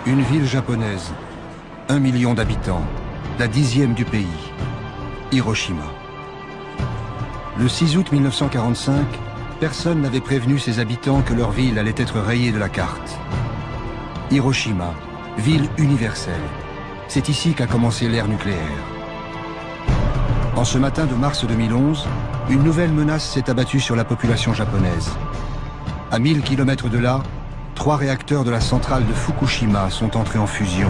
Une ville japonaise, 1 million d'habitants, la 10e du pays, Hiroshima. Le 6 août 1945, personne n'avait prévenu ses habitants que leur ville allait être rayée de la carte. Hiroshima, ville universelle. C'est ici qu'a commencé l'ère nucléaire. En ce matin de mars 2011, une nouvelle menace s'est abattue sur la population japonaise. À 1000 km de là, 3 réacteurs de la centrale de Fukushima sont entrés en fusion.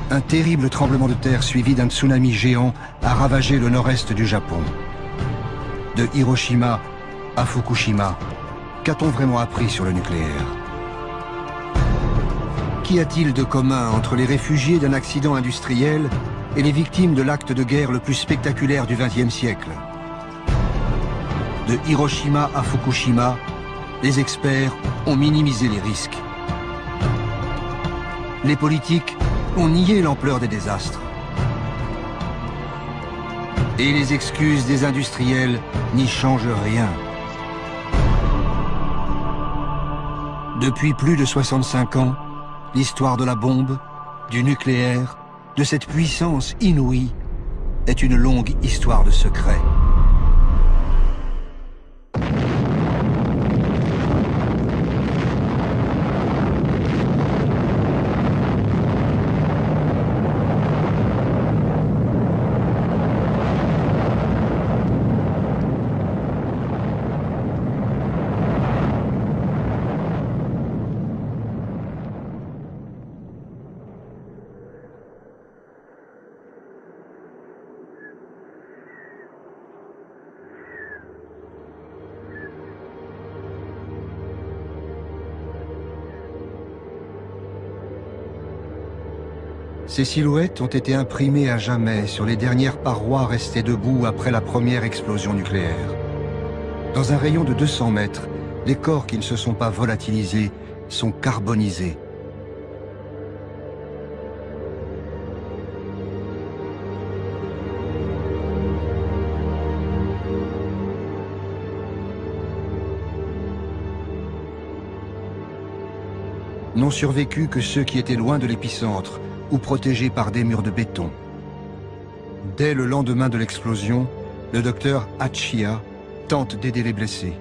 Un terrible tremblement de terre suivi d'un tsunami géant a ravagé le nord-est du Japon. De Hiroshima à Fukushima, qu'a-t-on vraiment appris sur le nucléaire? Qu'y a-t-il de commun entre les réfugiés d'un accident industriel et les victimes de l'acte de guerre le plus spectaculaire du XXe siècle? De Hiroshima à Fukushima, les experts ont minimisé les risques. Les politiques ont nié l'ampleur des désastres. Et les excuses des industriels n'y changent rien. Depuis plus de 65 ans, l'histoire de la bombe, du nucléaire, de cette puissance inouïe, est une longue histoire de secrets. Ces silhouettes ont été imprimées à jamais sur les dernières parois restées debout après la première explosion nucléaire. Dans un rayon de 200 mètres, les corps qui ne se sont pas volatilisés sont carbonisés. N'ont survécu que ceux qui étaient loin de l'épicentre, ou protégés par des murs de béton. Dès le lendemain de l'explosion, le docteur Hachiya tente d'aider les blessés.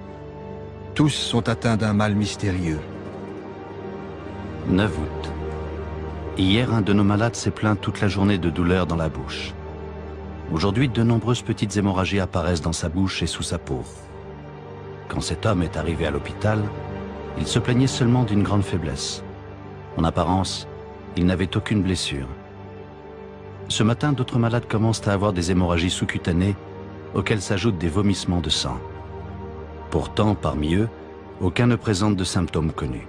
Tous sont atteints d'un mal mystérieux. 9 août. Hier, un de nos malades s'est plaint toute la journée de douleurs dans la bouche. Aujourd'hui, de nombreuses petites hémorragies apparaissent dans sa bouche et sous sa peau. Quand cet homme est arrivé à l'hôpital, il se plaignait seulement d'une grande faiblesse. En apparence, il n'avait aucune blessure. Ce matin, d'autres malades commencent à avoir des hémorragies sous-cutanées auxquelles s'ajoutent des vomissements de sang. Pourtant, parmi eux, aucun ne présente de symptômes connus.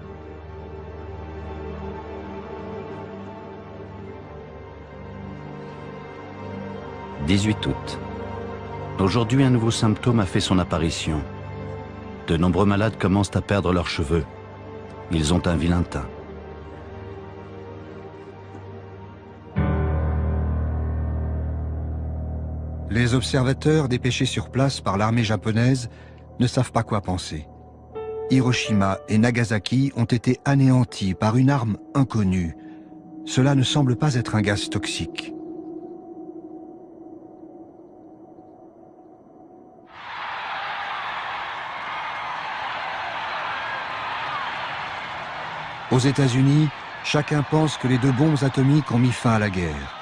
« 18 août. Aujourd'hui, un nouveau symptôme a fait son apparition. De nombreux malades commencent à perdre leurs cheveux. Ils ont un vilain teint. Les observateurs dépêchés sur place par l'armée japonaise ne savent pas quoi penser. Hiroshima et Nagasaki ont été anéantis par une arme inconnue. Cela ne semble pas être un gaz toxique. Aux États-Unis, chacun pense que les 2 bombes atomiques ont mis fin à la guerre.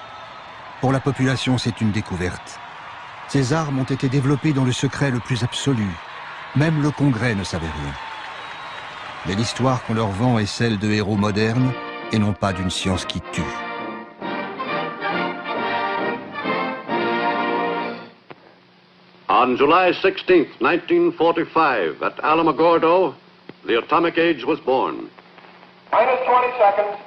Pour la population, c'est une découverte. Ces armes ont été développées dans le secret le plus absolu. Même le Congrès ne savait rien. Mais l'histoire qu'on leur vend est celle de héros modernes et non pas d'une science qui tue. On July 16, 1945, at Alamogordo, the atomic age was born. Minus 20 seconds.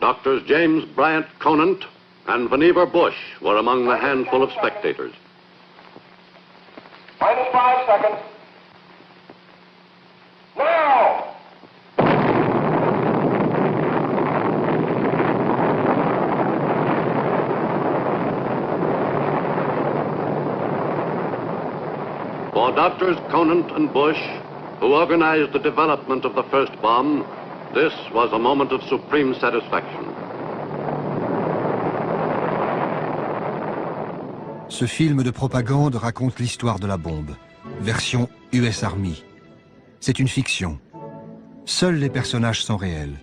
Doctors James Bryant Conant and Vannevar Bush were among the handful of spectators. Minus 5 seconds. Now! For Doctors Conant and Bush, who organized the development of the first bomb, this was a moment of supreme satisfaction. Ce film de propagande raconte l'histoire de la bombe, version US Army. C'est une fiction. Seuls les personnages sont réels.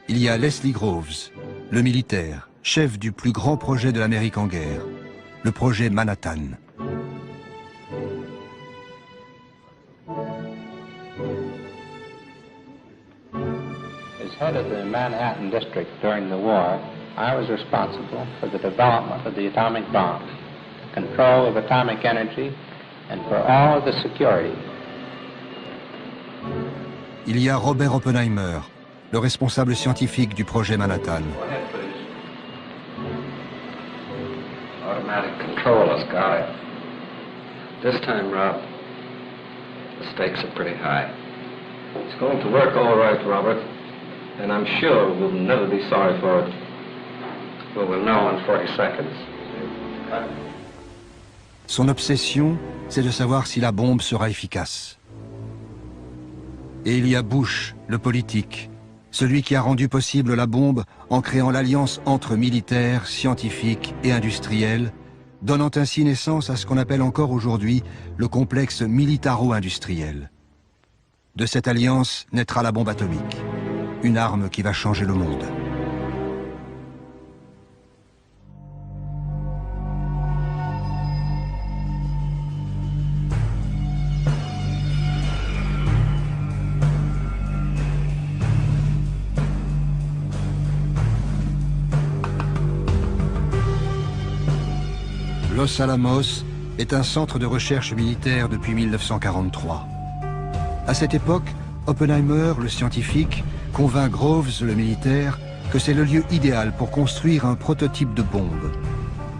Il y a Leslie Groves, le militaire, chef du plus grand projet de l'Amérique en guerre, le projet Manhattan. As head of the Manhattan District during the war, I was responsible for the development of the atomic bomb, control of atomic energy, and for all of the security. Il y a Robert Oppenheimer, le responsable scientifique du projet Manhattan. Automatic control has got it. This time, Rob, the stakes are pretty high. It's going to work all right, Robert, and I'm sure we'll never be sorry for it. Well, we'll know in 40 seconds. Son obsession, c'est de savoir si la bombe sera efficace. Et il y a Bush, le politique, celui qui a rendu possible la bombe en créant l'alliance entre militaires, scientifiques et industriels, donnant ainsi naissance à ce qu'on appelle encore aujourd'hui le complexe militaro-industriel. De cette alliance naîtra la bombe atomique, une arme qui va changer le monde. Los Alamos est un centre de recherche militaire depuis 1943. À cette époque, Oppenheimer, le scientifique, convainc Groves, le militaire, que c'est le lieu idéal pour construire un prototype de bombe.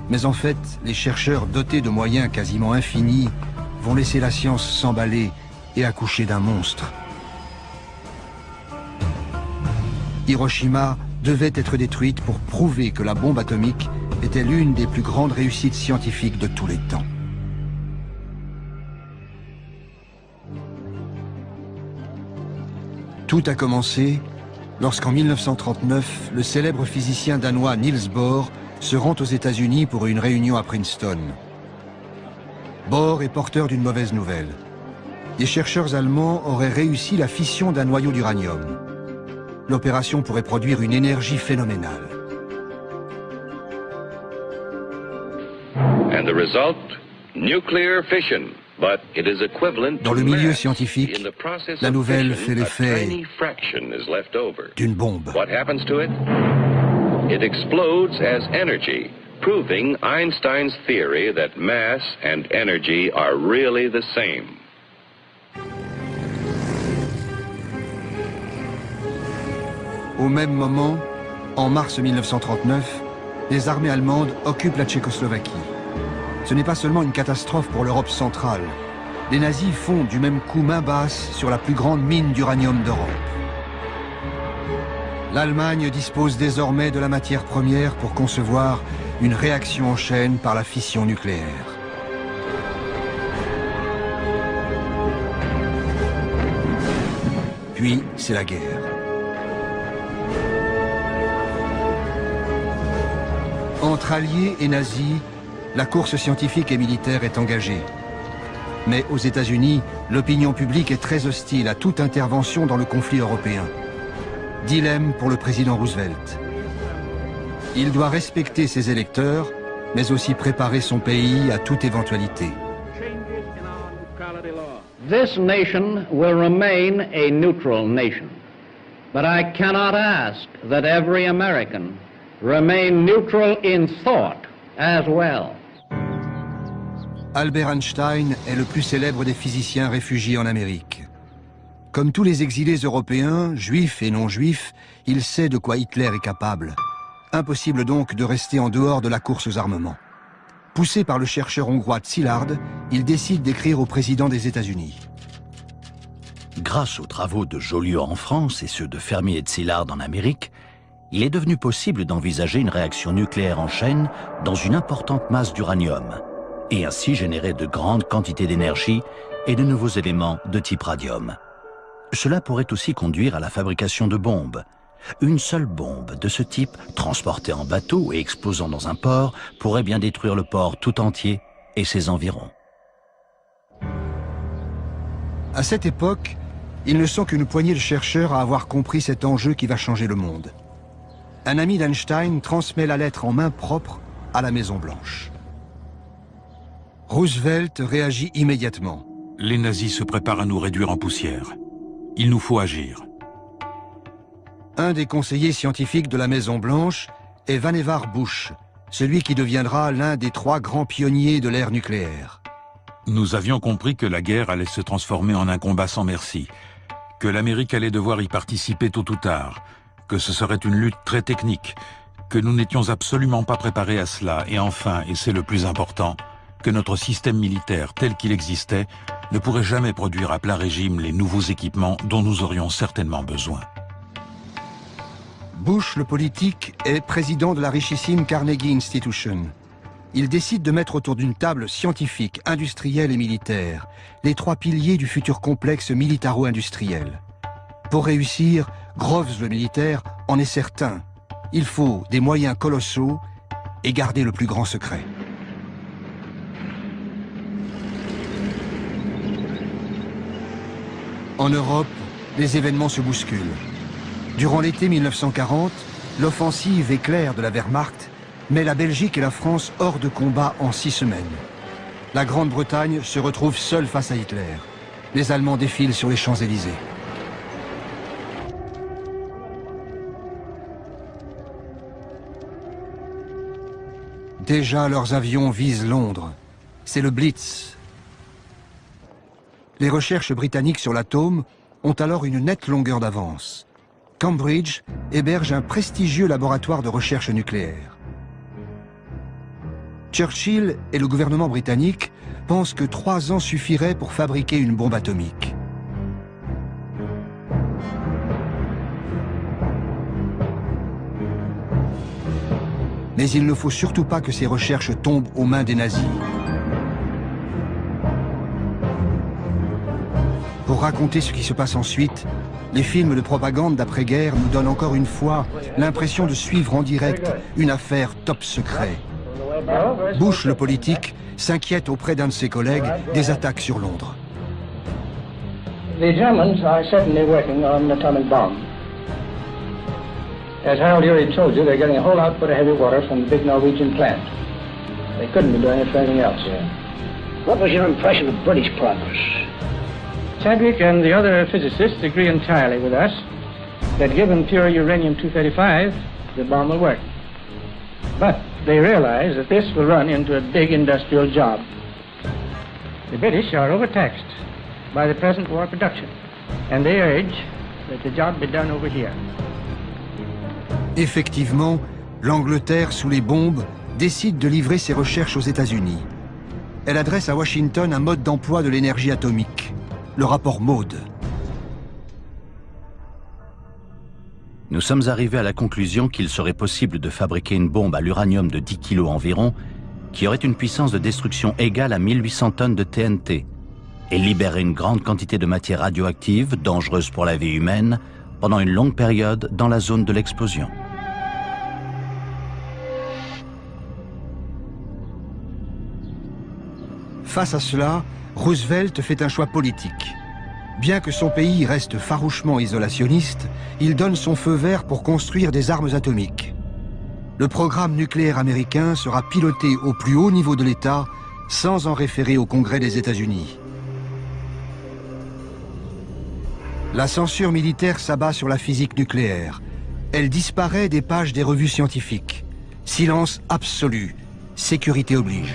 Mais en fait, les chercheurs dotés de moyens quasiment infinis vont laisser la science s'emballer et accoucher d'un monstre. Hiroshima devait être détruite pour prouver que la bombe atomique était l'une des plus grandes réussites scientifiques de tous les temps. Tout a commencé lorsqu'en 1939, le célèbre physicien danois Niels Bohr se rend aux États-Unis pour une réunion à Princeton. Bohr est porteur d'une mauvaise nouvelle. Des chercheurs allemands auraient réussi la fission d'un noyau d'uranium. L'opération pourrait produire une énergie phénoménale. And the result, nuclear fission. But it is equivalent Dans to le milieu mass. scientifique, In the process la of nouvelle fission, fait l'effet a tiny fraction is left over. d'une bombe. What happens to it? It explodes as energy, proving Einstein's theory that mass and energy are really the same. Au même moment, en mars 1939, les armées allemandes occupent la Tchécoslovaquie. Ce n'est pas seulement une catastrophe pour l'Europe centrale. Les nazis font du même coup main basse sur la plus grande mine d'uranium d'Europe. L'Allemagne dispose désormais de la matière première pour concevoir une réaction en chaîne par la fission nucléaire. Puis, c'est la guerre. Entre alliés et nazis, la course scientifique et militaire est engagée. Mais aux États-Unis, l'opinion publique est très hostile à toute intervention dans le conflit européen. Dilemme pour le président Roosevelt. Il doit respecter ses électeurs, mais aussi préparer son pays à toute éventualité. This nation will remain a neutral nation, but I cannot ask that every American remain neutral in thought as well. Albert Einstein est le plus célèbre des physiciens réfugiés en Amérique. Comme tous les exilés européens, juifs et non-juifs, il sait de quoi Hitler est capable. Impossible donc de rester en dehors de la course aux armements. Poussé par le chercheur hongrois Szilard, il décide d'écrire au président des États-Unis. Grâce aux travaux de Joliot en France et ceux de Fermi et de Szilard en Amérique, il est devenu possible d'envisager une réaction nucléaire en chaîne dans une importante masse d'uranium, et ainsi générer de grandes quantités d'énergie et de nouveaux éléments de type radium. Cela pourrait aussi conduire à la fabrication de bombes. Une seule bombe de ce type, transportée en bateau et explosant dans un port, pourrait bien détruire le port tout entier et ses environs. À cette époque, ils ne sont qu'une poignée de chercheurs à avoir compris cet enjeu qui va changer le monde. Un ami d'Einstein transmet la lettre en main propre à la Maison-Blanche. Roosevelt réagit immédiatement. Les nazis se préparent à nous réduire en poussière. Il nous faut agir. Un des conseillers scientifiques de la Maison-Blanche est Vannevar Bush, celui qui deviendra l'un des 3 grands pionniers de l'ère nucléaire. Nous avions compris que la guerre allait se transformer en un combat sans merci, que l'Amérique allait devoir y participer tôt ou tard, que ce serait une lutte très technique, que nous n'étions absolument pas préparés à cela, et enfin, et c'est le plus important, que notre système militaire tel qu'il existait ne pourrait jamais produire à plein régime les nouveaux équipements dont nous aurions certainement besoin. Bush, le politique, est président de la richissime Carnegie Institution. Il décide de mettre autour d'une table scientifique, industrielle et militaire les 3 piliers du futur complexe militaro-industriel. Pour réussir, Groves le militaire en est certain. Il faut des moyens colossaux et garder le plus grand secret. En Europe, les événements se bousculent. Durant l'été 1940, l'offensive éclair de la Wehrmacht met la Belgique et la France hors de combat en 6 semaines. La Grande-Bretagne se retrouve seule face à Hitler. Les Allemands défilent sur les Champs-Élysées. Déjà, leurs avions visent Londres. C'est le Blitz. Les recherches britanniques sur l'atome ont alors une nette longueur d'avance. Cambridge héberge un prestigieux laboratoire de recherche nucléaire. Churchill et le gouvernement britannique pensent que 3 ans suffiraient pour fabriquer une bombe atomique. Mais il ne faut surtout pas que ces recherches tombent aux mains des nazis. Pour raconter ce qui se passe ensuite, les films de propagande d'après-guerre nous donnent encore une fois l'impression de suivre en direct une affaire top secret. Bush, le politique, s'inquiète auprès d'un de ses collègues des attaques sur Londres. The Germans are certainly working on an atomic bomb. As Harold Urey told you, they're getting a whole output of heavy water from the big Norwegian plant. They couldn't be doing it for anything else here. What was your impression of British progress? Chadwick and the other physicists agree entirely with us that given pure uranium-235, the bomb will work. But they realize that this will run into a big industrial job. The British are overtaxed by the present war production, and they urge that the job be done over here. Effectivement, l'Angleterre, sous les bombes, décide de livrer ses recherches aux États-Unis. Elle adresse à Washington un mode d'emploi de l'énergie atomique, le rapport Maude. Nous sommes arrivés à la conclusion qu'il serait possible de fabriquer une bombe à l'uranium de 10 kg environ, qui aurait une puissance de destruction égale à 1800 tonnes de TNT, et libérer une grande quantité de matière radioactive, dangereuse pour la vie humaine, pendant une longue période dans la zone de l'explosion. Face à cela, Roosevelt fait un choix politique. Bien que son pays reste farouchement isolationniste, il donne son feu vert pour construire des armes atomiques. Le programme nucléaire américain sera piloté au plus haut niveau de l'État, sans en référer au Congrès des États-Unis. La censure militaire s'abat sur la physique nucléaire. Elle disparaît des pages des revues scientifiques. Silence absolu. Sécurité oblige.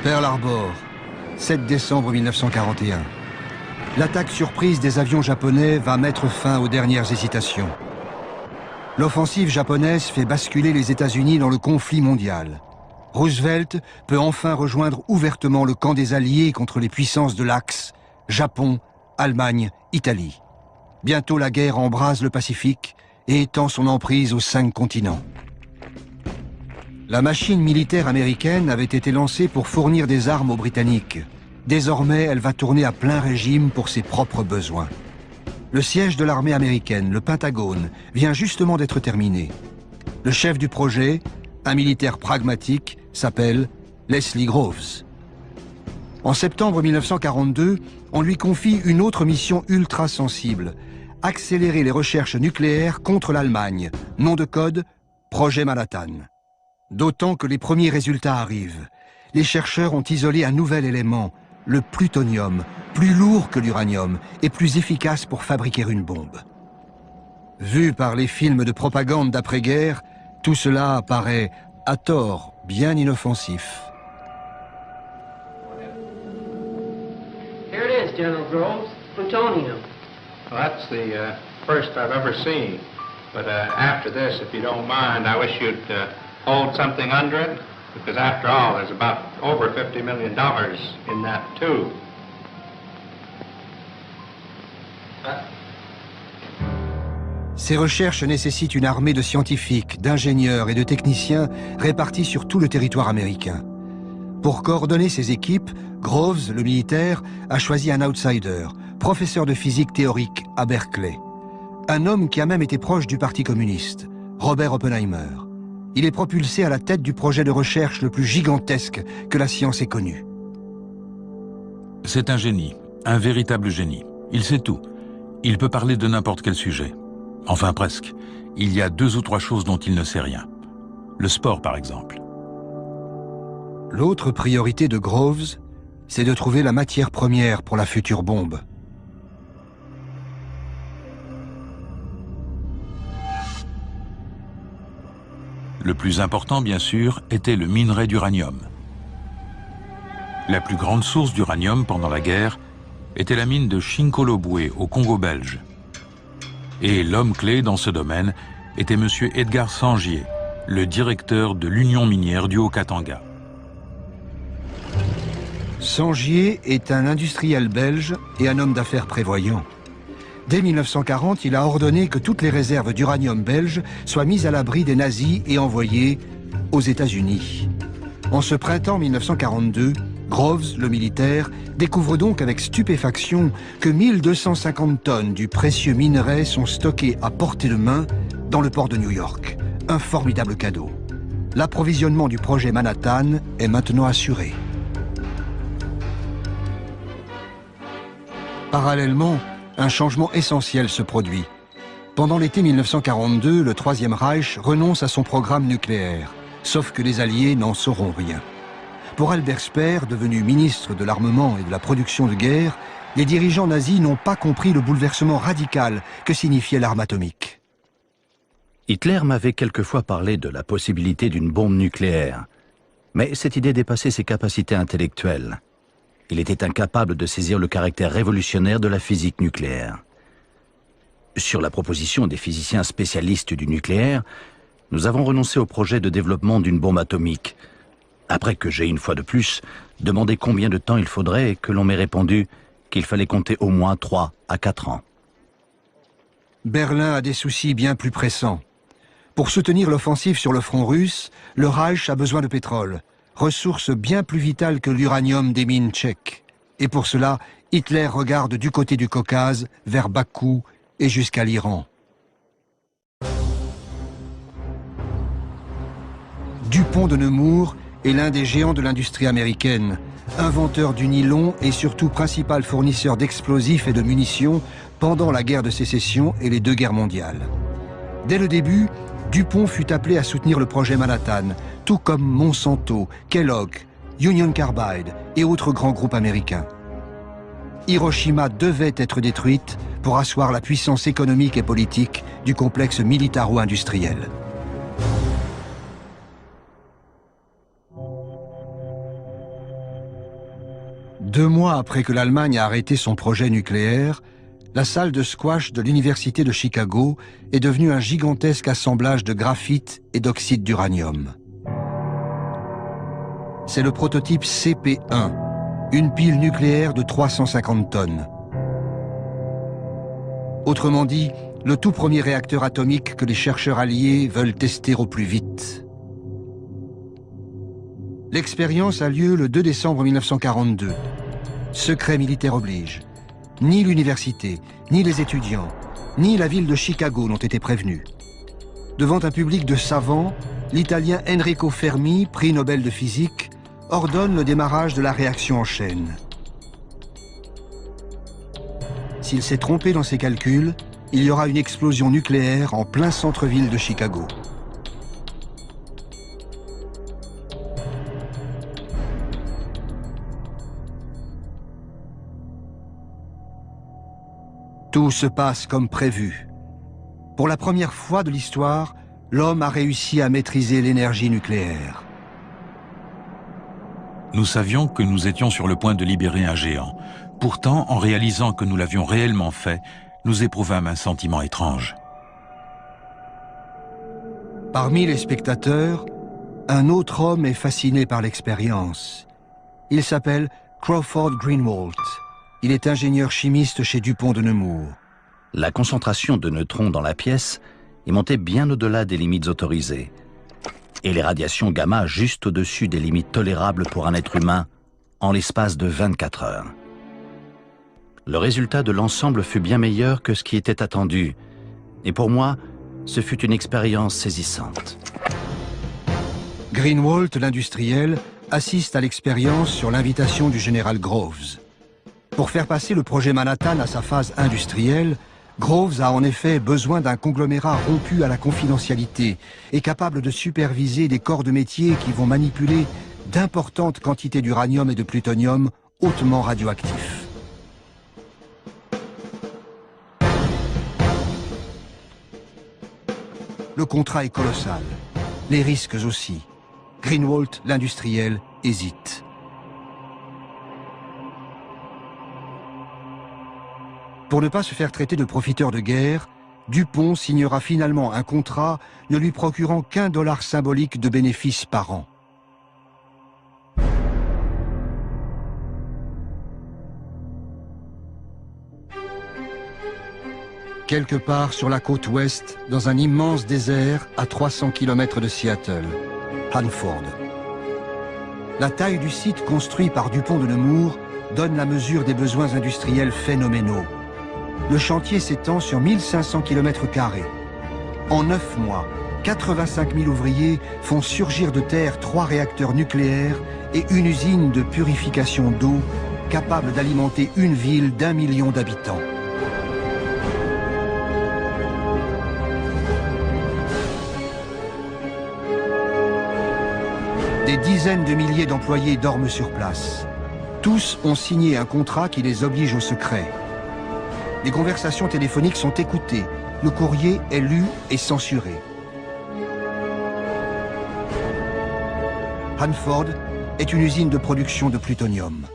Pearl Harbor, 7 décembre 1941. L'attaque surprise des avions japonais va mettre fin aux dernières hésitations. L'offensive japonaise fait basculer les États-Unis dans le conflit mondial. Roosevelt peut enfin rejoindre ouvertement le camp des Alliés contre les puissances de l'Axe, Japon, Allemagne, Italie. Bientôt la guerre embrase le Pacifique et étend son emprise aux 5 continents. La machine militaire américaine avait été lancée pour fournir des armes aux Britanniques. Désormais, elle va tourner à plein régime pour ses propres besoins. Le siège de l'armée américaine, le Pentagone, vient justement d'être terminé. Le chef du projet, un militaire pragmatique, s'appelle Leslie Groves. En septembre 1942, on lui confie une autre mission ultra sensible, accélérer les recherches nucléaires contre l'Allemagne, nom de code, Projet Manhattan. D'autant que les premiers résultats arrivent. Les chercheurs ont isolé un nouvel élément, le plutonium, plus lourd que l'uranium et plus efficace pour fabriquer une bombe. Vu par les films de propagande d'après-guerre, tout cela apparaît, à tort, bien inoffensif. Here it is, General Groves, plutonium. Well, that's the first I've ever seen. But after this, if you don't mind, I wish you'd hold something under it, because after all, there's about over $50 million in that, too. Ces recherches nécessitent une armée de scientifiques, d'ingénieurs et de techniciens répartis sur tout le territoire américain. Pour coordonner ces équipes, Groves, le militaire, a choisi un outsider, professeur de physique théorique à Berkeley. Un homme qui a même été proche du Parti communiste, Robert Oppenheimer. Il est propulsé à la tête du projet de recherche le plus gigantesque que la science ait connu. C'est un génie, un véritable génie. Il sait tout. Il peut parler de n'importe quel sujet. Enfin presque. Il y a 2 ou 3 choses dont il ne sait rien. Le sport, par exemple. L'autre priorité de Groves, c'est de trouver la matière première pour la future bombe. Le plus important, bien sûr, était le minerai d'uranium. La plus grande source d'uranium pendant la guerre était la mine de Chinkolobwe, au Congo belge. Et l'homme clé dans ce domaine était M. Edgar Sangier, le directeur de l'Union minière du Haut-Katanga. Sangier est un industriel belge et un homme d'affaires prévoyant. Dès 1940, il a ordonné que toutes les réserves d'uranium belges soient mises à l'abri des nazis et envoyées aux États-Unis. En ce printemps 1942, Groves, le militaire, découvre donc avec stupéfaction que 1250 tonnes du précieux minerai sont stockées à portée de main dans le port de New York. Un formidable cadeau. L'approvisionnement du projet Manhattan est maintenant assuré. Parallèlement, un changement essentiel se produit. Pendant l'été 1942, le Troisième Reich renonce à son programme nucléaire, sauf que les Alliés n'en sauront rien. Pour Albert Speer, devenu ministre de l'Armement et de la Production de guerre, les dirigeants nazis n'ont pas compris le bouleversement radical que signifiait l'arme atomique. Hitler m'avait quelquefois parlé de la possibilité d'une bombe nucléaire, mais cette idée dépassait ses capacités intellectuelles. Il était incapable de saisir le caractère révolutionnaire de la physique nucléaire. Sur la proposition des physiciens spécialistes du nucléaire, nous avons renoncé au projet de développement d'une bombe atomique, après que j'ai, une fois de plus, demandé combien de temps il faudrait et que l'on m'ait répondu qu'il fallait compter au moins 3 à 4 ans. Berlin a des soucis bien plus pressants. Pour soutenir l'offensive sur le front russe, le Reich a besoin de pétrole, ressource bien plus vitale que l'uranium des mines tchèques. Et pour cela, Hitler regarde du côté du Caucase, vers Bakou et jusqu'à l'Iran. Dupont de Nemours est l'un des géants de l'industrie américaine, inventeur du nylon et surtout principal fournisseur d'explosifs et de munitions pendant la guerre de sécession et les 2 guerres mondiales. Dès le début, Dupont fut appelé à soutenir le projet Manhattan, tout comme Monsanto, Kellogg, Union Carbide et autres grands groupes américains. Hiroshima devait être détruite pour asseoir la puissance économique et politique du complexe militaro-industriel. Deux mois après que l'Allemagne a arrêté son projet nucléaire, la salle de squash de l'Université de Chicago est devenue un gigantesque assemblage de graphite et d'oxyde d'uranium. C'est le prototype CP1, une pile nucléaire de 350 tonnes. Autrement dit, le tout premier réacteur atomique que les chercheurs alliés veulent tester au plus vite. L'expérience a lieu le 2 décembre 1942. Secret militaire oblige. Ni l'université, ni les étudiants, ni la ville de Chicago n'ont été prévenus. Devant un public de savants, l'Italien Enrico Fermi, prix Nobel de physique, ordonne le démarrage de la réaction en chaîne. S'il s'est trompé dans ses calculs, il y aura une explosion nucléaire en plein centre-ville de Chicago. Tout se passe comme prévu. Pour la première fois de l'histoire, l'homme a réussi à maîtriser l'énergie nucléaire. Nous savions que nous étions sur le point de libérer un géant. Pourtant, en réalisant que nous l'avions réellement fait, nous éprouvâmes un sentiment étrange. Parmi les spectateurs, un autre homme est fasciné par l'expérience. Il s'appelle Crawford Greenwalt. Il est ingénieur chimiste chez DuPont de Nemours. La concentration de neutrons dans la pièce est montée bien au-delà des limites autorisées, et les radiations gamma juste au-dessus des limites tolérables pour un être humain en l'espace de 24 heures. Le résultat de l'ensemble fut bien meilleur que ce qui était attendu, et pour moi, ce fut une expérience saisissante. Greenwalt, l'industriel, assiste à l'expérience sur l'invitation du général Groves. Pour faire passer le projet Manhattan à sa phase industrielle, Groves a en effet besoin d'un conglomérat rompu à la confidentialité et capable de superviser des corps de métier qui vont manipuler d'importantes quantités d'uranium et de plutonium hautement radioactifs. Le contrat est colossal, les risques aussi. Greenwalt, l'industriel, hésite. Pour ne pas se faire traiter de profiteur de guerre, DuPont signera finalement un contrat ne lui procurant qu'1 dollar symbolique de bénéfices par an. Quelque part sur la côte ouest, dans un immense désert à 300 km de Seattle, Hanford. La taille du site construit par DuPont de Nemours donne la mesure des besoins industriels phénoménaux. Le chantier s'étend sur 1500 km². En 9 mois, 85 000 ouvriers font surgir de terre 3 réacteurs nucléaires et une usine de purification d'eau capable d'alimenter une ville d'1 million d'habitants. Des dizaines de milliers d'employés dorment sur place. Tous ont signé un contrat qui les oblige au secret. Les conversations téléphoniques sont écoutées, le courrier est lu et censuré. Hanford est une usine de production de plutonium.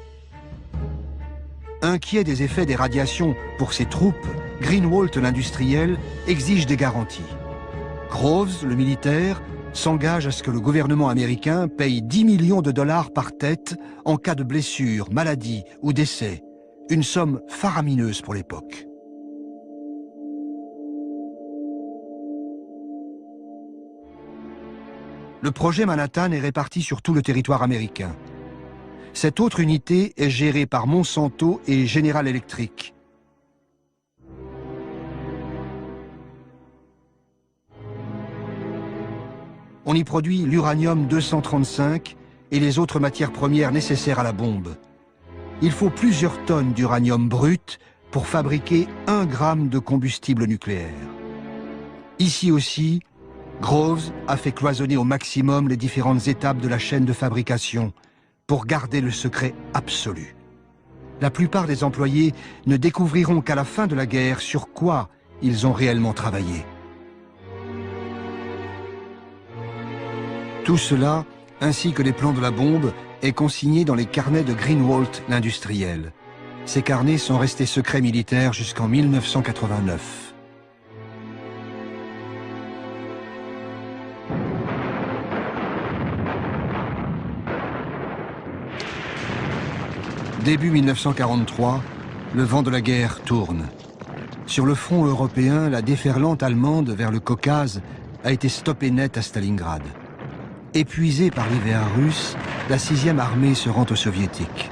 Inquiet des effets des radiations pour ses troupes, Greenwalt, l'industriel, exige des garanties. Groves, le militaire, s'engage à ce que le gouvernement américain paye 10 millions de dollars par tête en cas de blessure, maladie ou décès. Une somme faramineuse pour l'époque. Le projet Manhattan est réparti sur tout le territoire américain. Cette autre unité est gérée par Monsanto et General Electric. On y produit l'uranium-235 et les autres matières premières nécessaires à la bombe. Il faut plusieurs tonnes d'uranium brut pour fabriquer 1 gramme de combustible nucléaire. Ici aussi, Groves a fait cloisonner au maximum les différentes étapes de la chaîne de fabrication pour garder le secret absolu. La plupart des employés ne découvriront qu'à la fin de la guerre sur quoi ils ont réellement travaillé. Tout cela, ainsi que les plans de la bombe, est consigné dans les carnets de Greenwalt, l'industriel. Ces carnets sont restés secrets militaires jusqu'en 1989. Début 1943, le vent de la guerre tourne. Sur le front européen, la déferlante allemande vers le Caucase a été stoppée net à Stalingrad. Épuisée par l'hiver russe, la 6e armée se rend aux soviétiques.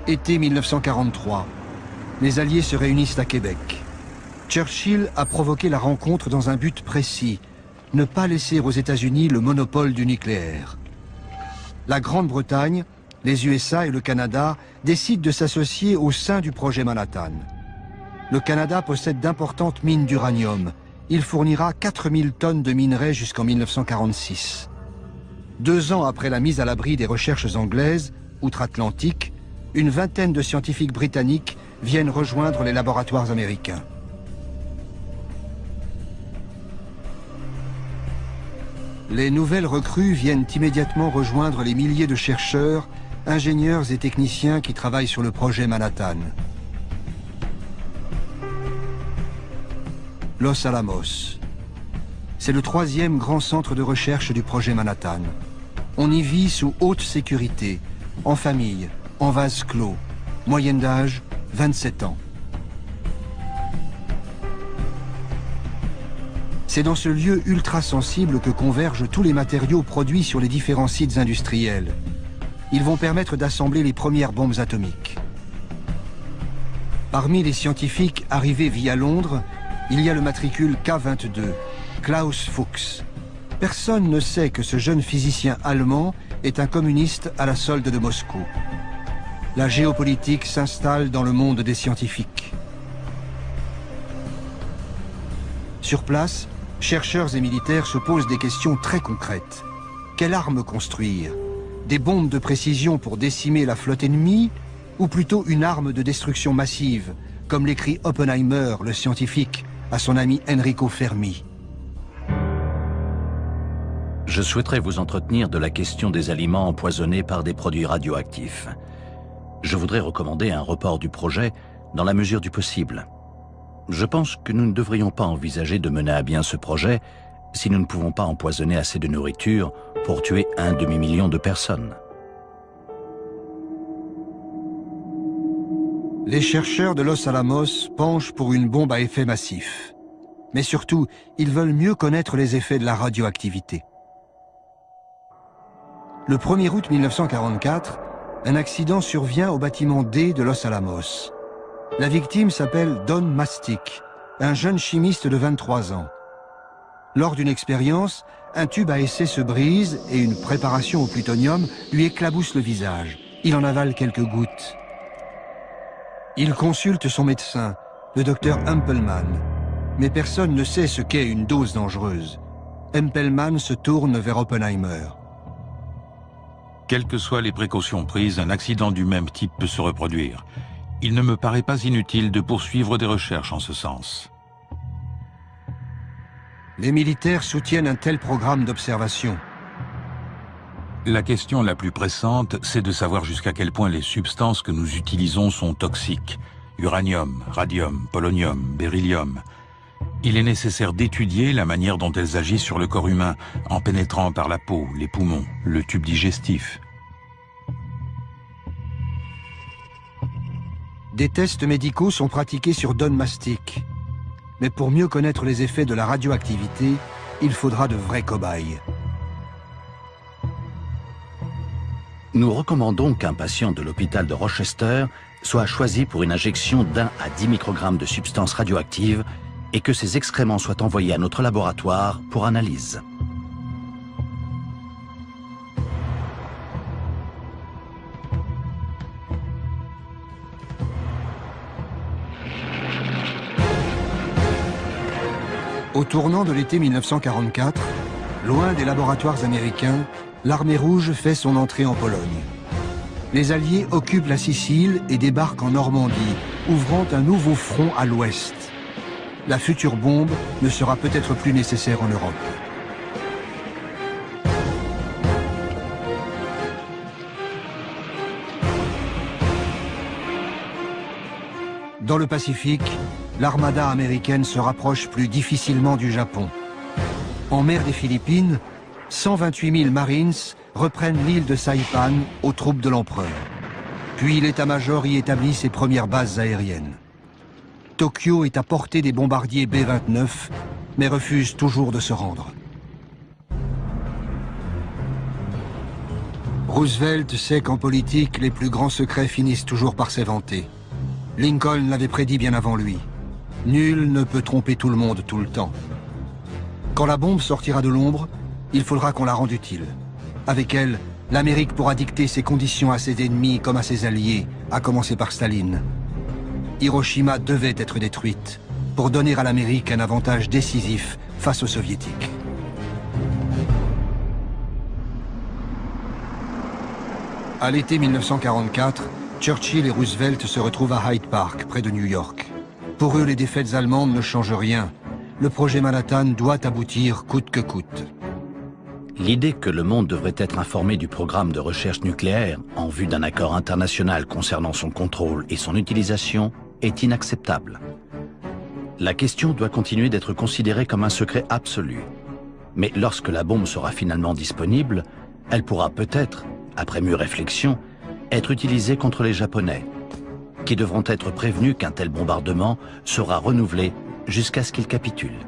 Été 1943, les Alliés se réunissent à Québec. Churchill a provoqué la rencontre dans un but précis, ne pas laisser aux États-Unis le monopole du nucléaire. La Grande-Bretagne, les USA et le Canada décident de s'associer au sein du projet Manhattan. Le Canada possède d'importantes mines d'uranium. Il fournira 4000 tonnes de minerais jusqu'en 1946. 2 ans après la mise à l'abri des recherches anglaises, outre-Atlantique, une vingtaine de scientifiques britanniques viennent rejoindre les laboratoires américains. Les nouvelles recrues viennent immédiatement rejoindre les milliers de chercheurs, ingénieurs et techniciens qui travaillent sur le projet Manhattan. Los Alamos. C'est le 3e grand centre de recherche du projet Manhattan. On y vit sous haute sécurité, en famille, en vase clos, moyenne d'âge 27 ans. C'est dans ce lieu ultra sensible que convergent tous les matériaux produits sur les différents sites industriels. Ils vont permettre d'assembler les premières bombes atomiques. Parmi les scientifiques arrivés via Londres, il y a le matricule K22, Klaus Fuchs. Personne ne sait que ce jeune physicien allemand est un communiste à la solde de Moscou. La géopolitique s'installe dans le monde des scientifiques. Sur place, chercheurs et militaires se posent des questions très concrètes. Quelle arme construire? Des bombes de précision pour décimer la flotte ennemie? Ou plutôt une arme de destruction massive, comme l'écrit Oppenheimer, le scientifique, à son ami Enrico Fermi? Je souhaiterais vous entretenir de la question des aliments empoisonnés par des produits radioactifs. Je voudrais recommander un report du projet dans la mesure du possible. Je pense que nous ne devrions pas envisager de mener à bien ce projet si nous ne pouvons pas empoisonner assez de nourriture pour tuer 1 demi-million de personnes. Les chercheurs de Los Alamos penchent pour une bombe à effet massif. Mais surtout, ils veulent mieux connaître les effets de la radioactivité. Le 1er août 1944, un accident survient au bâtiment D de Los Alamos. La victime s'appelle Don Mastic, un jeune chimiste de 23 ans. Lors d'une expérience, un tube à essai se brise et une préparation au plutonium lui éclabousse le visage. Il en avale quelques gouttes. Il consulte son médecin, le docteur Hempelmann. Mais personne ne sait ce qu'est une dose dangereuse. Hempelmann se tourne vers Oppenheimer. Quelles que soient les précautions prises, un accident du même type peut se reproduire. Il ne me paraît pas inutile de poursuivre des recherches en ce sens. Les militaires soutiennent un tel programme d'observation. La question la plus pressante, c'est de savoir jusqu'à quel point les substances que nous utilisons sont toxiques. Uranium, radium, polonium, beryllium. Il est nécessaire d'étudier la manière dont elles agissent sur le corps humain, en pénétrant par la peau, les poumons, le tube digestif. Des tests médicaux sont pratiqués sur Don Mastic. Mais pour mieux connaître les effets de la radioactivité, il faudra de vrais cobayes. Nous recommandons qu'un patient de l'hôpital de Rochester soit choisi pour une injection d'1 à 10 microgrammes de substances radioactives et que ses excréments soient envoyés à notre laboratoire pour analyse. Au tournant de l'été 1944, loin des laboratoires américains, l'armée rouge fait son entrée en Pologne. Les Alliés occupent la Sicile et débarquent en Normandie, ouvrant un nouveau front à l'ouest. La future bombe ne sera peut-être plus nécessaire en Europe. Dans le Pacifique, l'armada américaine se rapproche plus difficilement du Japon. En mer des Philippines, 128 000 Marines reprennent l'île de Saipan aux troupes de l'empereur. Puis l'état-major y établit ses premières bases aériennes. Tokyo est à portée des bombardiers B-29, mais refuse toujours de se rendre. Roosevelt sait qu'en politique, les plus grands secrets finissent toujours par s'éventer. Lincoln l'avait prédit bien avant lui. Nul ne peut tromper tout le monde tout le temps. Quand la bombe sortira de l'ombre, il faudra qu'on la rende utile. Avec elle, l'Amérique pourra dicter ses conditions à ses ennemis comme à ses alliés, à commencer par Staline. Hiroshima devait être détruite pour donner à l'Amérique un avantage décisif face aux Soviétiques. À l'été 1944, Churchill et Roosevelt se retrouvent à Hyde Park, près de New York. Pour eux, les défaites allemandes ne changent rien. Le projet Manhattan doit aboutir coûte que coûte. L'idée que le monde devrait être informé du programme de recherche nucléaire en vue d'un accord international concernant son contrôle et son utilisation est inacceptable. La question doit continuer d'être considérée comme un secret absolu. Mais lorsque la bombe sera finalement disponible, elle pourra peut-être, après mûre réflexion, être utilisée contre les Japonais, qui devront être prévenus qu'un tel bombardement sera renouvelé jusqu'à ce qu'ils capitulent.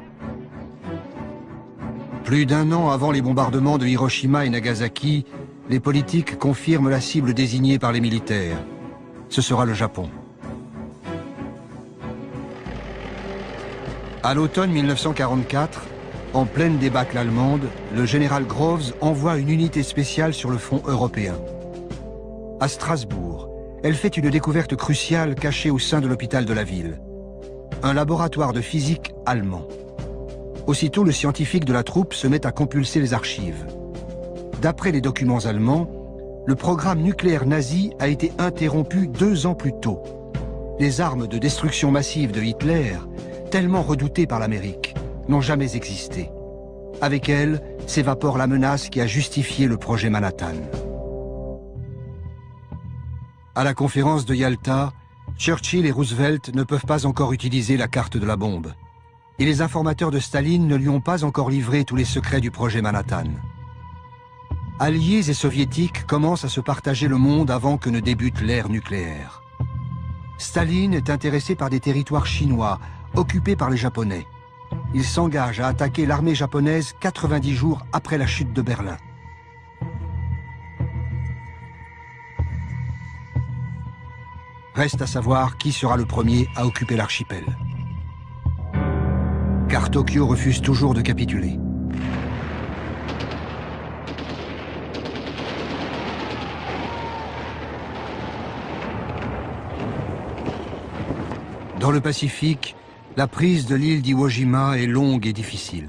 Plus d'un an avant les bombardements de Hiroshima et Nagasaki, les politiques confirment la cible désignée par les militaires. Ce sera le Japon. À l'automne 1944, en pleine débâcle allemande, le général Groves envoie une unité spéciale sur le front européen. À Strasbourg, elle fait une découverte cruciale cachée au sein de l'hôpital de la ville. Un laboratoire de physique allemand. Aussitôt, le scientifique de la troupe se met à compulser les archives. D'après les documents allemands, le programme nucléaire nazi a été interrompu 2 ans plus tôt. Les armes de destruction massive de Hitler, tellement redoutées par l'Amérique, n'ont jamais existé. Avec elles, s'évapore la menace qui a justifié le projet Manhattan. À la conférence de Yalta, Churchill et Roosevelt ne peuvent pas encore utiliser la carte de la bombe. Et les informateurs de Staline ne lui ont pas encore livré tous les secrets du projet Manhattan. Alliés et soviétiques commencent à se partager le monde avant que ne débute l'ère nucléaire. Staline est intéressé par des territoires chinois, occupés par les Japonais. Il s'engage à attaquer l'armée japonaise 90 jours après la chute de Berlin. Reste à savoir qui sera le premier à occuper l'archipel. Car Tokyo refuse toujours de capituler. Dans le Pacifique, la prise de l'île d'Iwo Jima est longue et difficile.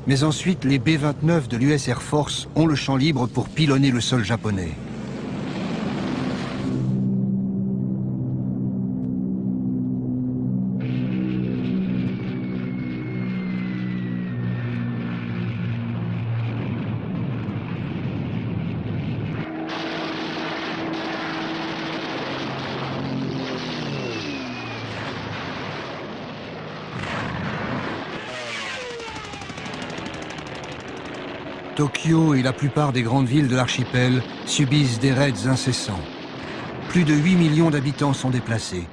Mais ensuite, les B-29 de l'US Air Force ont le champ libre pour pilonner le sol japonais. Tokyo et la plupart des grandes villes de l'archipel subissent des raids incessants. Plus de 8 millions d'habitants sont déplacés.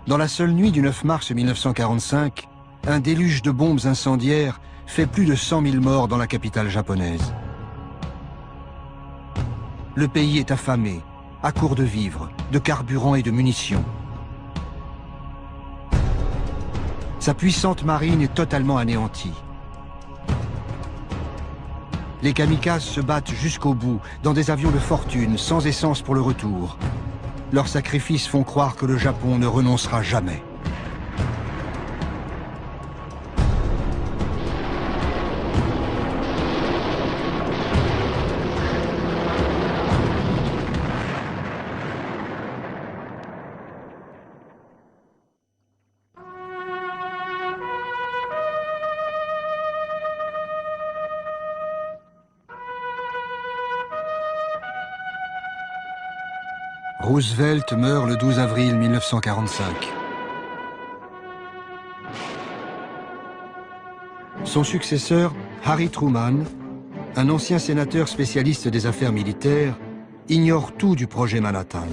Dans la seule nuit du 9 mars 1945, un déluge de bombes incendiaires fait plus de 100 000 morts dans la capitale japonaise. Le pays est affamé, à court de vivres, de carburant et de munitions. Sa puissante marine est totalement anéantie. Les kamikazes se battent jusqu'au bout, dans des avions de fortune, sans essence pour le retour. Leurs sacrifices font croire que le Japon ne renoncera jamais. Roosevelt meurt le 12 avril 1945. Son successeur, Harry Truman, un ancien sénateur spécialiste des affaires militaires, ignore tout du projet Manhattan.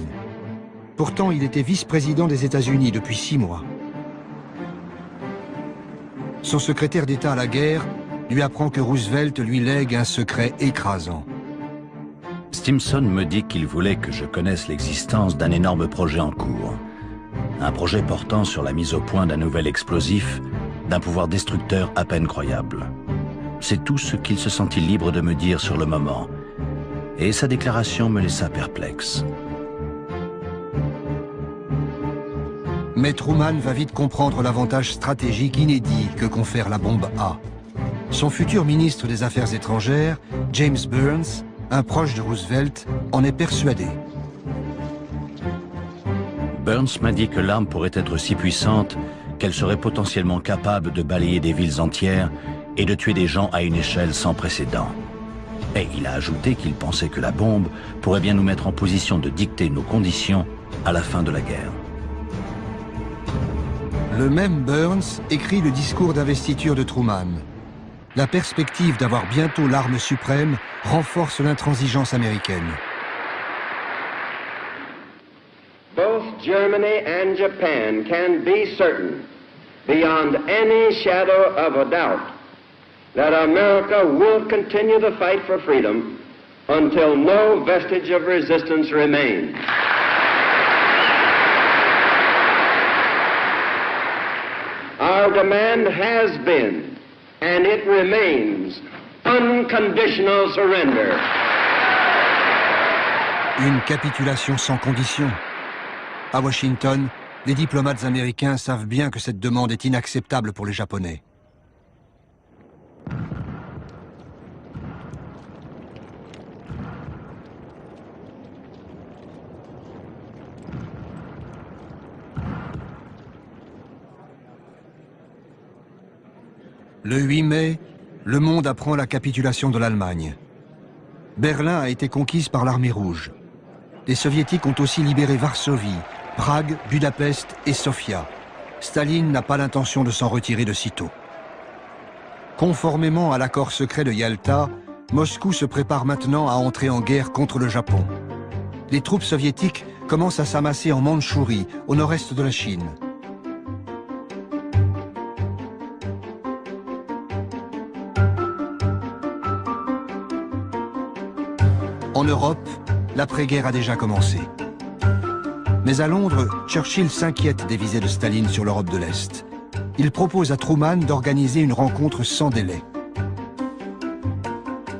Pourtant, il était vice-président des États-Unis depuis 6 mois. Son secrétaire d'État à la guerre lui apprend que Roosevelt lui lègue un secret écrasant. Stimson me dit qu'il voulait que je connaisse l'existence d'un énorme projet en cours. Un projet portant sur la mise au point d'un nouvel explosif, d'un pouvoir destructeur à peine croyable. C'est tout ce qu'il se sentit libre de me dire sur le moment. Et sa déclaration me laissa perplexe. Mais Truman va vite comprendre l'avantage stratégique inédit que confère la bombe A. Son futur ministre des Affaires étrangères, James Burns, un proche de Roosevelt, en est persuadé. Burns m'a dit que l'arme pourrait être si puissante qu'elle serait potentiellement capable de balayer des villes entières et de tuer des gens à une échelle sans précédent. Et il a ajouté qu'il pensait que la bombe pourrait bien nous mettre en position de dicter nos conditions à la fin de la guerre. Le même Burns écrit le discours d'investiture de Truman. La perspective d'avoir bientôt l'arme suprême renforce l'intransigeance américaine. Both Germany and Japan can be certain, beyond any shadow of a doubt, that America will continue the fight for freedom until no vestige of resistance remains. Our demand has been, and it remains, unconditional surrender. Une capitulation sans condition. À Washington, les diplomates américains savent bien que cette demande est inacceptable pour les Japonais. Le 8 mai, le monde apprend la capitulation de l'Allemagne. Berlin a été conquise par l'armée rouge. Les soviétiques ont aussi libéré Varsovie, Prague, Budapest et Sofia. Staline n'a pas l'intention de s'en retirer de sitôt. Conformément à l'accord secret de Yalta, Moscou se prépare maintenant à entrer en guerre contre le Japon. Les troupes soviétiques commencent à s'amasser en Mandchourie, au nord-est de la Chine. En Europe, l'après-guerre a déjà commencé. Mais à Londres, Churchill s'inquiète des visées de Staline sur l'Europe de l'Est. Il propose à Truman d'organiser une rencontre sans délai.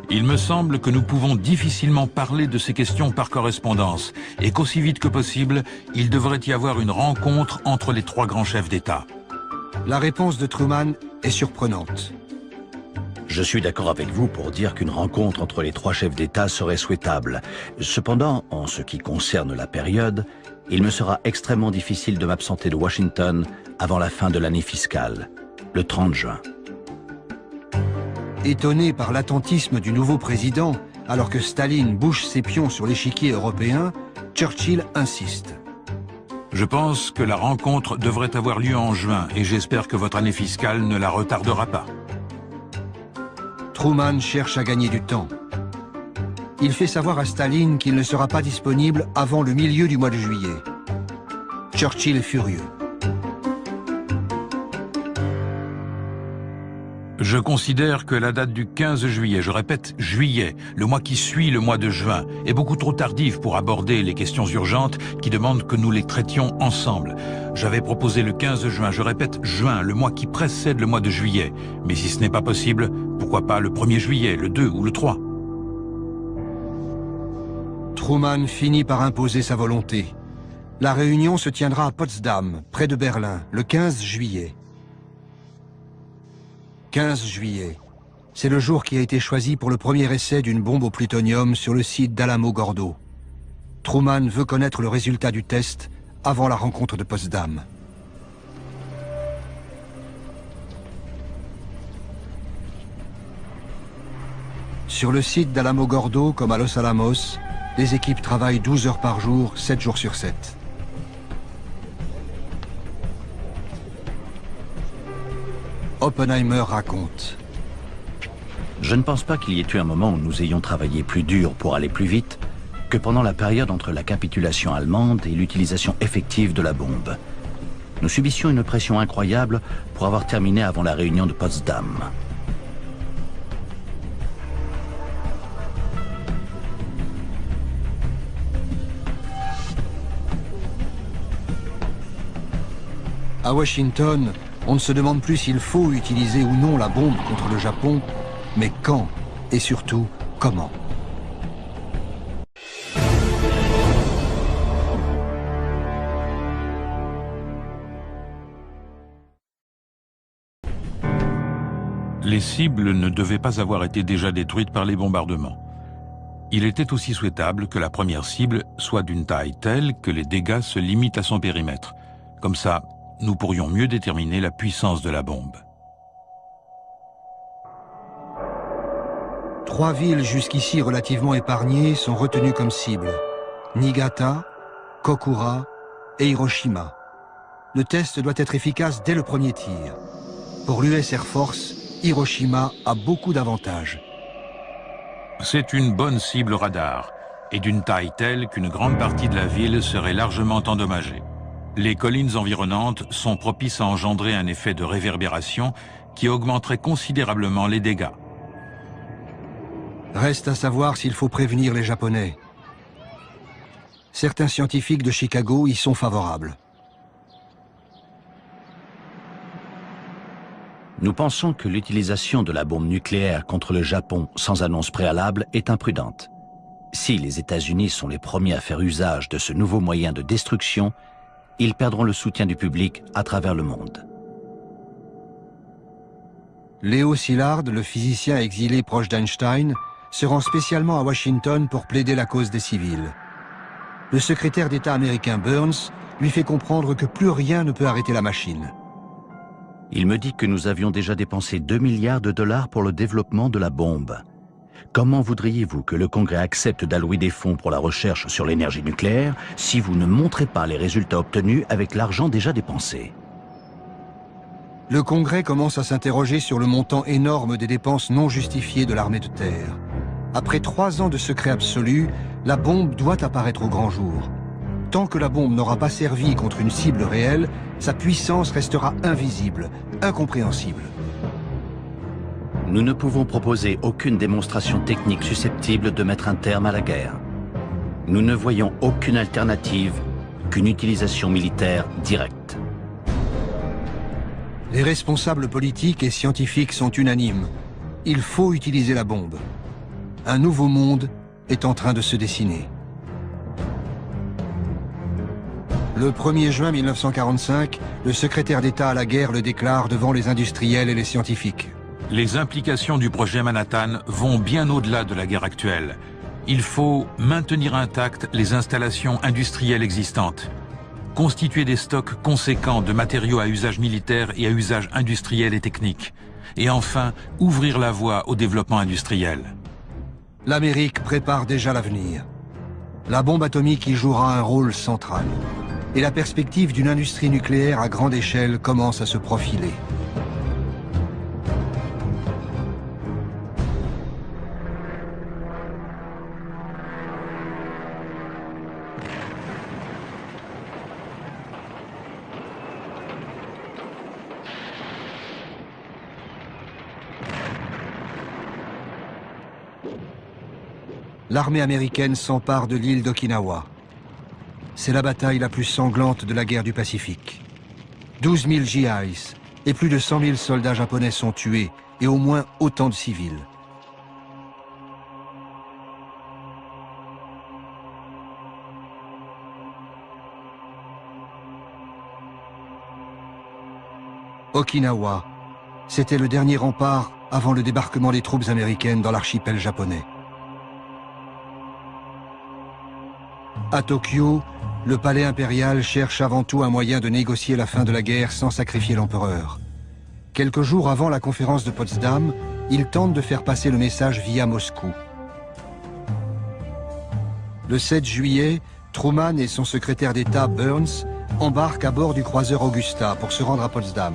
Il me semble que nous pouvons difficilement parler de ces questions par correspondance et qu'aussi vite que possible, il devrait y avoir une rencontre entre les 3 grands chefs d'État. La réponse de Truman est surprenante. Je suis d'accord avec vous pour dire qu'une rencontre entre les 3 chefs d'État serait souhaitable. Cependant, en ce qui concerne la période, il me sera extrêmement difficile de m'absenter de Washington avant la fin de l'année fiscale, le 30 juin. Étonné par l'attentisme du nouveau président, alors que Staline bouge ses pions sur l'échiquier européen, Churchill insiste. Je pense que la rencontre devrait avoir lieu en juin et j'espère que votre année fiscale ne la retardera pas. Truman cherche à gagner du temps. Il fait savoir à Staline qu'il ne sera pas disponible avant le milieu du mois de juillet. Churchill est furieux. Je considère que la date du 15 juillet, je répète juillet, le mois qui suit le mois de juin, est beaucoup trop tardive pour aborder les questions urgentes qui demandent que nous les traitions ensemble. J'avais proposé le 15 juin, je répète juin, le mois qui précède le mois de juillet. Mais si ce n'est pas possible, pourquoi pas le 1er juillet, le 2 ou le 3 ? Truman finit par imposer sa volonté. La réunion se tiendra à Potsdam, près de Berlin, le 15 juillet. 15 juillet. C'est le jour qui a été choisi pour le premier essai d'une bombe au plutonium sur le site d'Alamogordo. Truman veut connaître le résultat du test avant la rencontre de Potsdam. Sur le site d'Alamogordo, comme à Los Alamos, les équipes travaillent 12 heures par jour, 7 jours sur 7. Oppenheimer raconte. Je ne pense pas qu'il y ait eu un moment où nous ayons travaillé plus dur pour aller plus vite, que pendant la période entre la capitulation allemande et l'utilisation effective de la bombe. Nous subissions une pression incroyable pour avoir terminé avant la réunion de Potsdam. À Washington, on ne se demande plus s'il faut utiliser ou non la bombe contre le Japon, mais quand et surtout comment. Les cibles ne devaient pas avoir été déjà détruites par les bombardements. Il était aussi souhaitable que la première cible soit d'une taille telle que les dégâts se limitent à son périmètre. Comme ça, nous pourrions mieux déterminer la puissance de la bombe. 3 villes jusqu'ici relativement épargnées sont retenues comme cibles. Niigata, Kokura et Hiroshima. Le test doit être efficace dès le premier tir. Pour l'US Air Force, Hiroshima a beaucoup d'avantages. C'est une bonne cible radar, et d'une taille telle qu'une grande partie de la ville serait largement endommagée. Les collines environnantes sont propices à engendrer un effet de réverbération qui augmenterait considérablement les dégâts. Reste à savoir s'il faut prévenir les Japonais. Certains scientifiques de Chicago y sont favorables. Nous pensons que l'utilisation de la bombe nucléaire contre le Japon sans annonce préalable est imprudente. Si les États-Unis sont les premiers à faire usage de ce nouveau moyen de destruction, ils perdront le soutien du public à travers le monde. Léo Szilard, le physicien exilé proche d'Einstein, se rend spécialement à Washington pour plaider la cause des civils. Le secrétaire d'État américain Burns lui fait comprendre que plus rien ne peut arrêter la machine. Il me dit que nous avions déjà dépensé 2 milliards de dollars pour le développement de la bombe. Comment voudriez-vous que le Congrès accepte d'allouer des fonds pour la recherche sur l'énergie nucléaire si vous ne montrez pas les résultats obtenus avec l'argent déjà dépensé? Le Congrès commence à s'interroger sur le montant énorme des dépenses non justifiées de l'armée de terre. Après 3 ans de secret absolu, la bombe doit apparaître au grand jour. Tant que la bombe n'aura pas servi contre une cible réelle, sa puissance restera invisible, incompréhensible. Nous ne pouvons proposer aucune démonstration technique susceptible de mettre un terme à la guerre. Nous ne voyons aucune alternative qu'une utilisation militaire directe. Les responsables politiques et scientifiques sont unanimes. Il faut utiliser la bombe. Un nouveau monde est en train de se dessiner. Le 1er juin 1945, le secrétaire d'État à la guerre le déclare devant les industriels et les scientifiques. Les implications du projet Manhattan vont bien au-delà de la guerre actuelle. Il faut maintenir intactes les installations industrielles existantes, constituer des stocks conséquents de matériaux à usage militaire et à usage industriel et technique, et enfin ouvrir la voie au développement industriel. L'Amérique prépare déjà l'avenir. La bombe atomique y jouera un rôle central. Et la perspective d'une industrie nucléaire à grande échelle commence à se profiler. L'armée américaine s'empare de l'île d'Okinawa. C'est la bataille la plus sanglante de la guerre du Pacifique. 12 000 GIs et plus de 100 000 soldats japonais sont tués et au moins autant de civils. Okinawa, c'était le dernier rempart avant le débarquement des troupes américaines dans l'archipel japonais. À Tokyo, le palais impérial cherche avant tout un moyen de négocier la fin de la guerre sans sacrifier l'empereur. Quelques jours avant la conférence de Potsdam, il tente de faire passer le message via Moscou. Le 7 juillet, Truman et son secrétaire d'État Burns embarquent à bord du croiseur Augusta pour se rendre à Potsdam.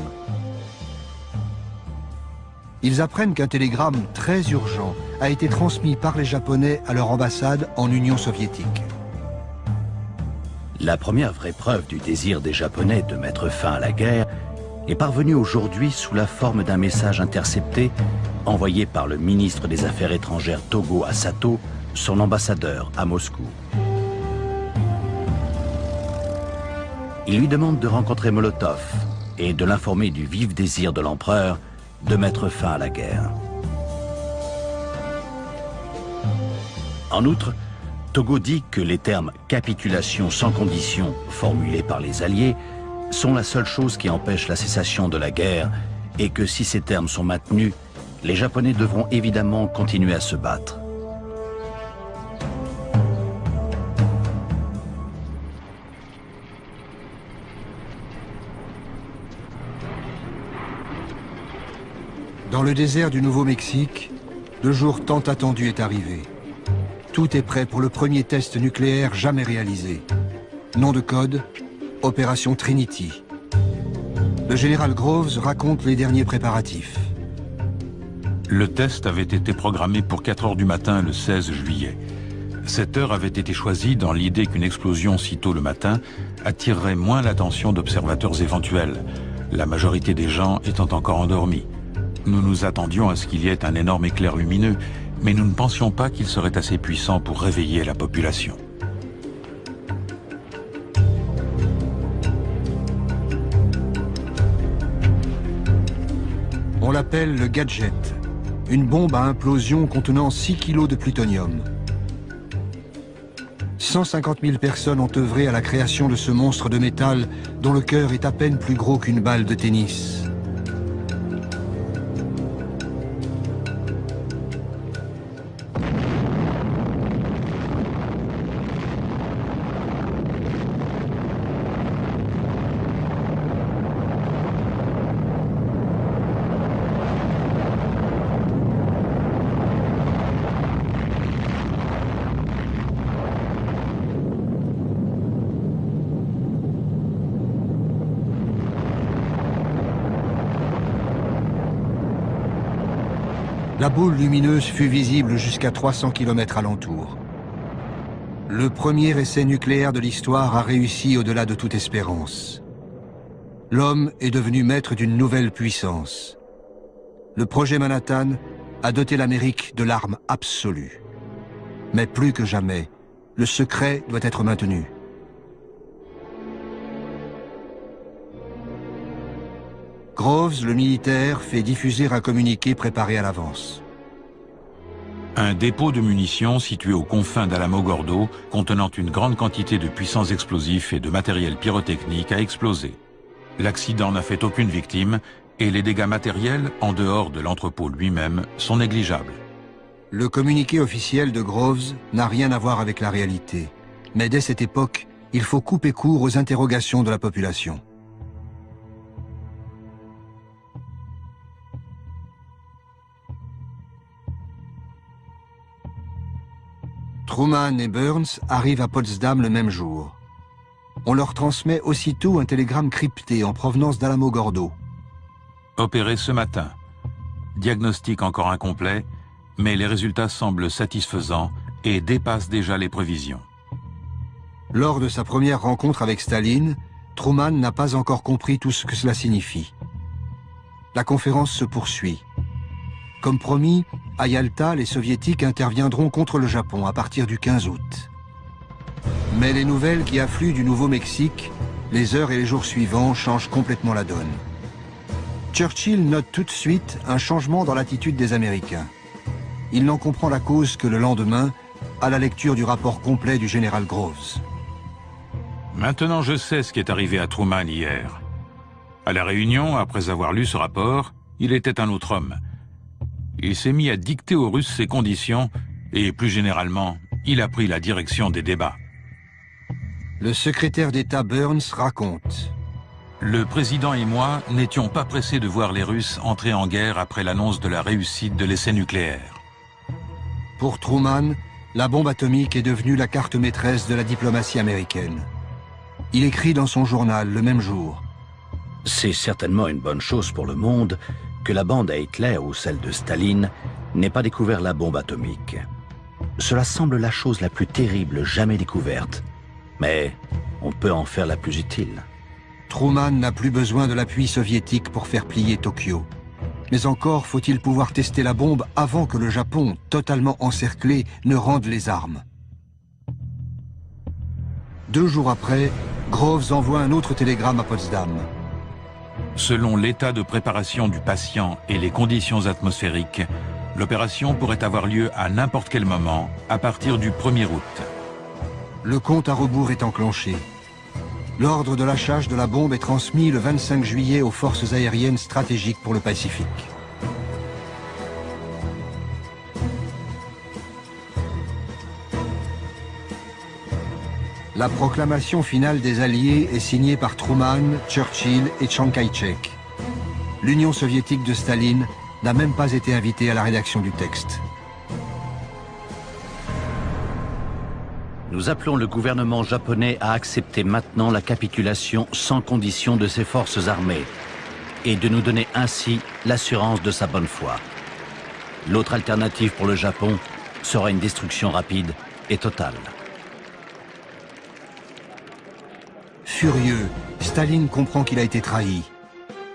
Ils apprennent qu'un télégramme très urgent a été transmis par les Japonais à leur ambassade en Union soviétique. La première vraie preuve du désir des Japonais de mettre fin à la guerre est parvenue aujourd'hui sous la forme d'un message intercepté envoyé par le ministre des Affaires étrangères Togo à Sato, son ambassadeur à Moscou. Il lui demande de rencontrer Molotov et de l'informer du vif désir de l'empereur de mettre fin à la guerre. En outre, Togo dit que les termes « capitulation sans condition » formulés par les Alliés sont la seule chose qui empêche la cessation de la guerre et que si ces termes sont maintenus, les Japonais devront évidemment continuer à se battre. Dans le désert du Nouveau-Mexique, le jour tant attendu est arrivé. Tout est prêt pour le premier test nucléaire jamais réalisé. Nom de code, Opération Trinity. Le général Groves raconte les derniers préparatifs. Le test avait été programmé pour 4 heures du matin le 16 juillet. Cette heure avait été choisie dans l'idée qu'une explosion si tôt le matin attirerait moins l'attention d'observateurs éventuels, la majorité des gens étant encore endormis. Nous nous attendions à ce qu'il y ait un énorme éclair lumineux, mais nous ne pensions pas qu'il serait assez puissant pour réveiller la population. On l'appelle le gadget, une bombe à implosion contenant 6 kilos de plutonium. 150 000 personnes ont œuvré à la création de ce monstre de métal dont le cœur est à peine plus gros qu'une balle de tennis. La boule lumineuse fut visible jusqu'à 300 km alentour. Le premier essai nucléaire de l'histoire a réussi au-delà de toute espérance. L'homme est devenu maître d'une nouvelle puissance. Le projet Manhattan a doté l'Amérique de l'arme absolue. Mais plus que jamais, le secret doit être maintenu. Groves, le militaire, fait diffuser un communiqué préparé à l'avance. Un dépôt de munitions situé aux confins d'Alamogordo, contenant une grande quantité de puissants explosifs et de matériel pyrotechnique, a explosé. L'accident n'a fait aucune victime et les dégâts matériels, en dehors de l'entrepôt lui-même, sont négligeables. Le communiqué officiel de Groves n'a rien à voir avec la réalité. Mais dès cette époque, il faut couper court aux interrogations de la population. Truman et Burns arrivent à Potsdam le même jour. On leur transmet aussitôt un télégramme crypté en provenance d'Alamogordo. Opéré ce matin. Diagnostic encore incomplet, mais les résultats semblent satisfaisants et dépassent déjà les prévisions. Lors de sa première rencontre avec Staline, Truman n'a pas encore compris tout ce que cela signifie. La conférence se poursuit. Comme promis, à Yalta, les Soviétiques interviendront contre le Japon à partir du 15 août. Mais les nouvelles qui affluent du Nouveau-Mexique, les heures et les jours suivants changent complètement la donne. Churchill note tout de suite un changement dans l'attitude des Américains. Il n'en comprend la cause que le lendemain, à la lecture du rapport complet du général Groves. Maintenant, je sais ce qui est arrivé à Truman hier. À la Réunion, après avoir lu ce rapport, il était un autre homme. Il s'est mis à dicter aux Russes ses conditions et, plus généralement, il a pris la direction des débats. Le secrétaire d'État Burns raconte. Le président et moi n'étions pas pressés de voir les Russes entrer en guerre après l'annonce de la réussite de l'essai nucléaire. Pour Truman, la bombe atomique est devenue la carte maîtresse de la diplomatie américaine. Il écrit dans son journal le même jour. C'est certainement une bonne chose pour le monde que la bande à Hitler ou celle de Staline n'ait pas découvert la bombe atomique. Cela semble la chose la plus terrible jamais découverte, mais on peut en faire la plus utile. Truman n'a plus besoin de l'appui soviétique pour faire plier Tokyo. Mais encore faut-il pouvoir tester la bombe avant que le Japon, totalement encerclé, ne rende les armes. 2 jours après, Groves envoie un autre télégramme à Potsdam. Selon l'état de préparation du patient et les conditions atmosphériques, l'opération pourrait avoir lieu à n'importe quel moment, à partir du 1er août. Le compte à rebours est enclenché. L'ordre de lâchage de la bombe est transmis le 25 juillet aux forces aériennes stratégiques pour le Pacifique. La proclamation finale des Alliés est signée par Truman, Churchill et Chiang Kai-shek. L'Union soviétique de Staline n'a même pas été invitée à la rédaction du texte. Nous appelons le gouvernement japonais à accepter maintenant la capitulation sans condition de ses forces armées et de nous donner ainsi l'assurance de sa bonne foi. L'autre alternative pour le Japon sera une destruction rapide et totale. Furieux, Staline comprend qu'il a été trahi.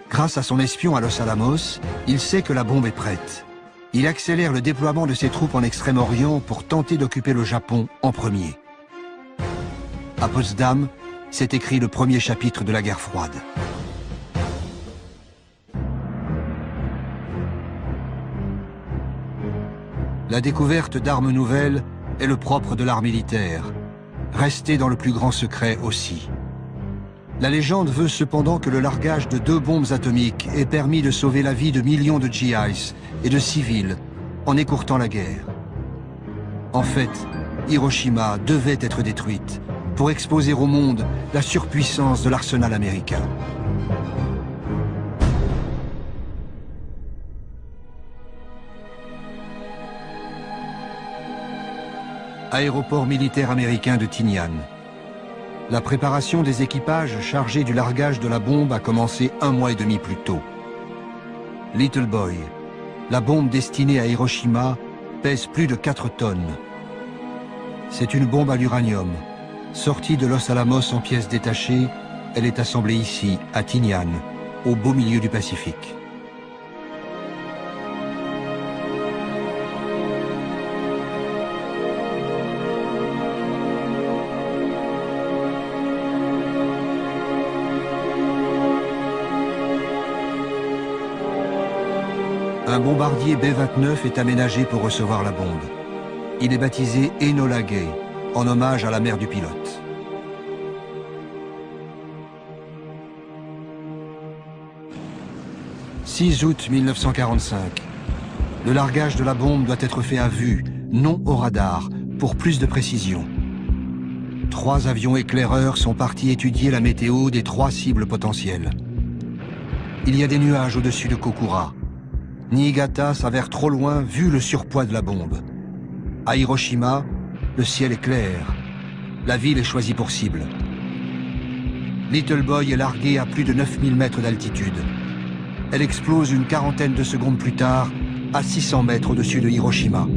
Grâce à son espion à Los Alamos, il sait que la bombe est prête. Il accélère le déploiement de ses troupes en Extrême-Orient pour tenter d'occuper le Japon en premier. À Potsdam, s'est écrit le premier chapitre de la guerre froide. La découverte d'armes nouvelles est le propre de l'art militaire, rester dans le plus grand secret aussi. La légende veut cependant que le largage de 2 bombes atomiques ait permis de sauver la vie de millions de GIs et de civils en écourtant la guerre. En fait, Hiroshima devait être détruite pour exposer au monde la surpuissance de l'arsenal américain. Aéroport militaire américain de Tinian. La préparation des équipages chargés du largage de la bombe a commencé 1 mois et demi plus tôt. Little Boy, la bombe destinée à Hiroshima, pèse plus de 4 tonnes. C'est une bombe à l'uranium. Sortie de Los Alamos en pièces détachées, elle est assemblée ici, à Tinian, au beau milieu du Pacifique. Un bombardier B-29 est aménagé pour recevoir la bombe. Il est baptisé Enola Gay, en hommage à la mère du pilote. « 6 août 1945. Le largage de la bombe doit être fait à vue, non au radar, pour plus de précision. 3 avions éclaireurs sont partis étudier la météo des 3 cibles potentielles. Il y a des nuages au-dessus de Kokura. Niigata s'avère trop loin vu le surpoids de la bombe. À Hiroshima, le ciel est clair. La ville est choisie pour cible. Little Boy est larguée à plus de 9000 mètres d'altitude. Elle explose une quarantaine de secondes plus tard, à 600 mètres au-dessus de Hiroshima.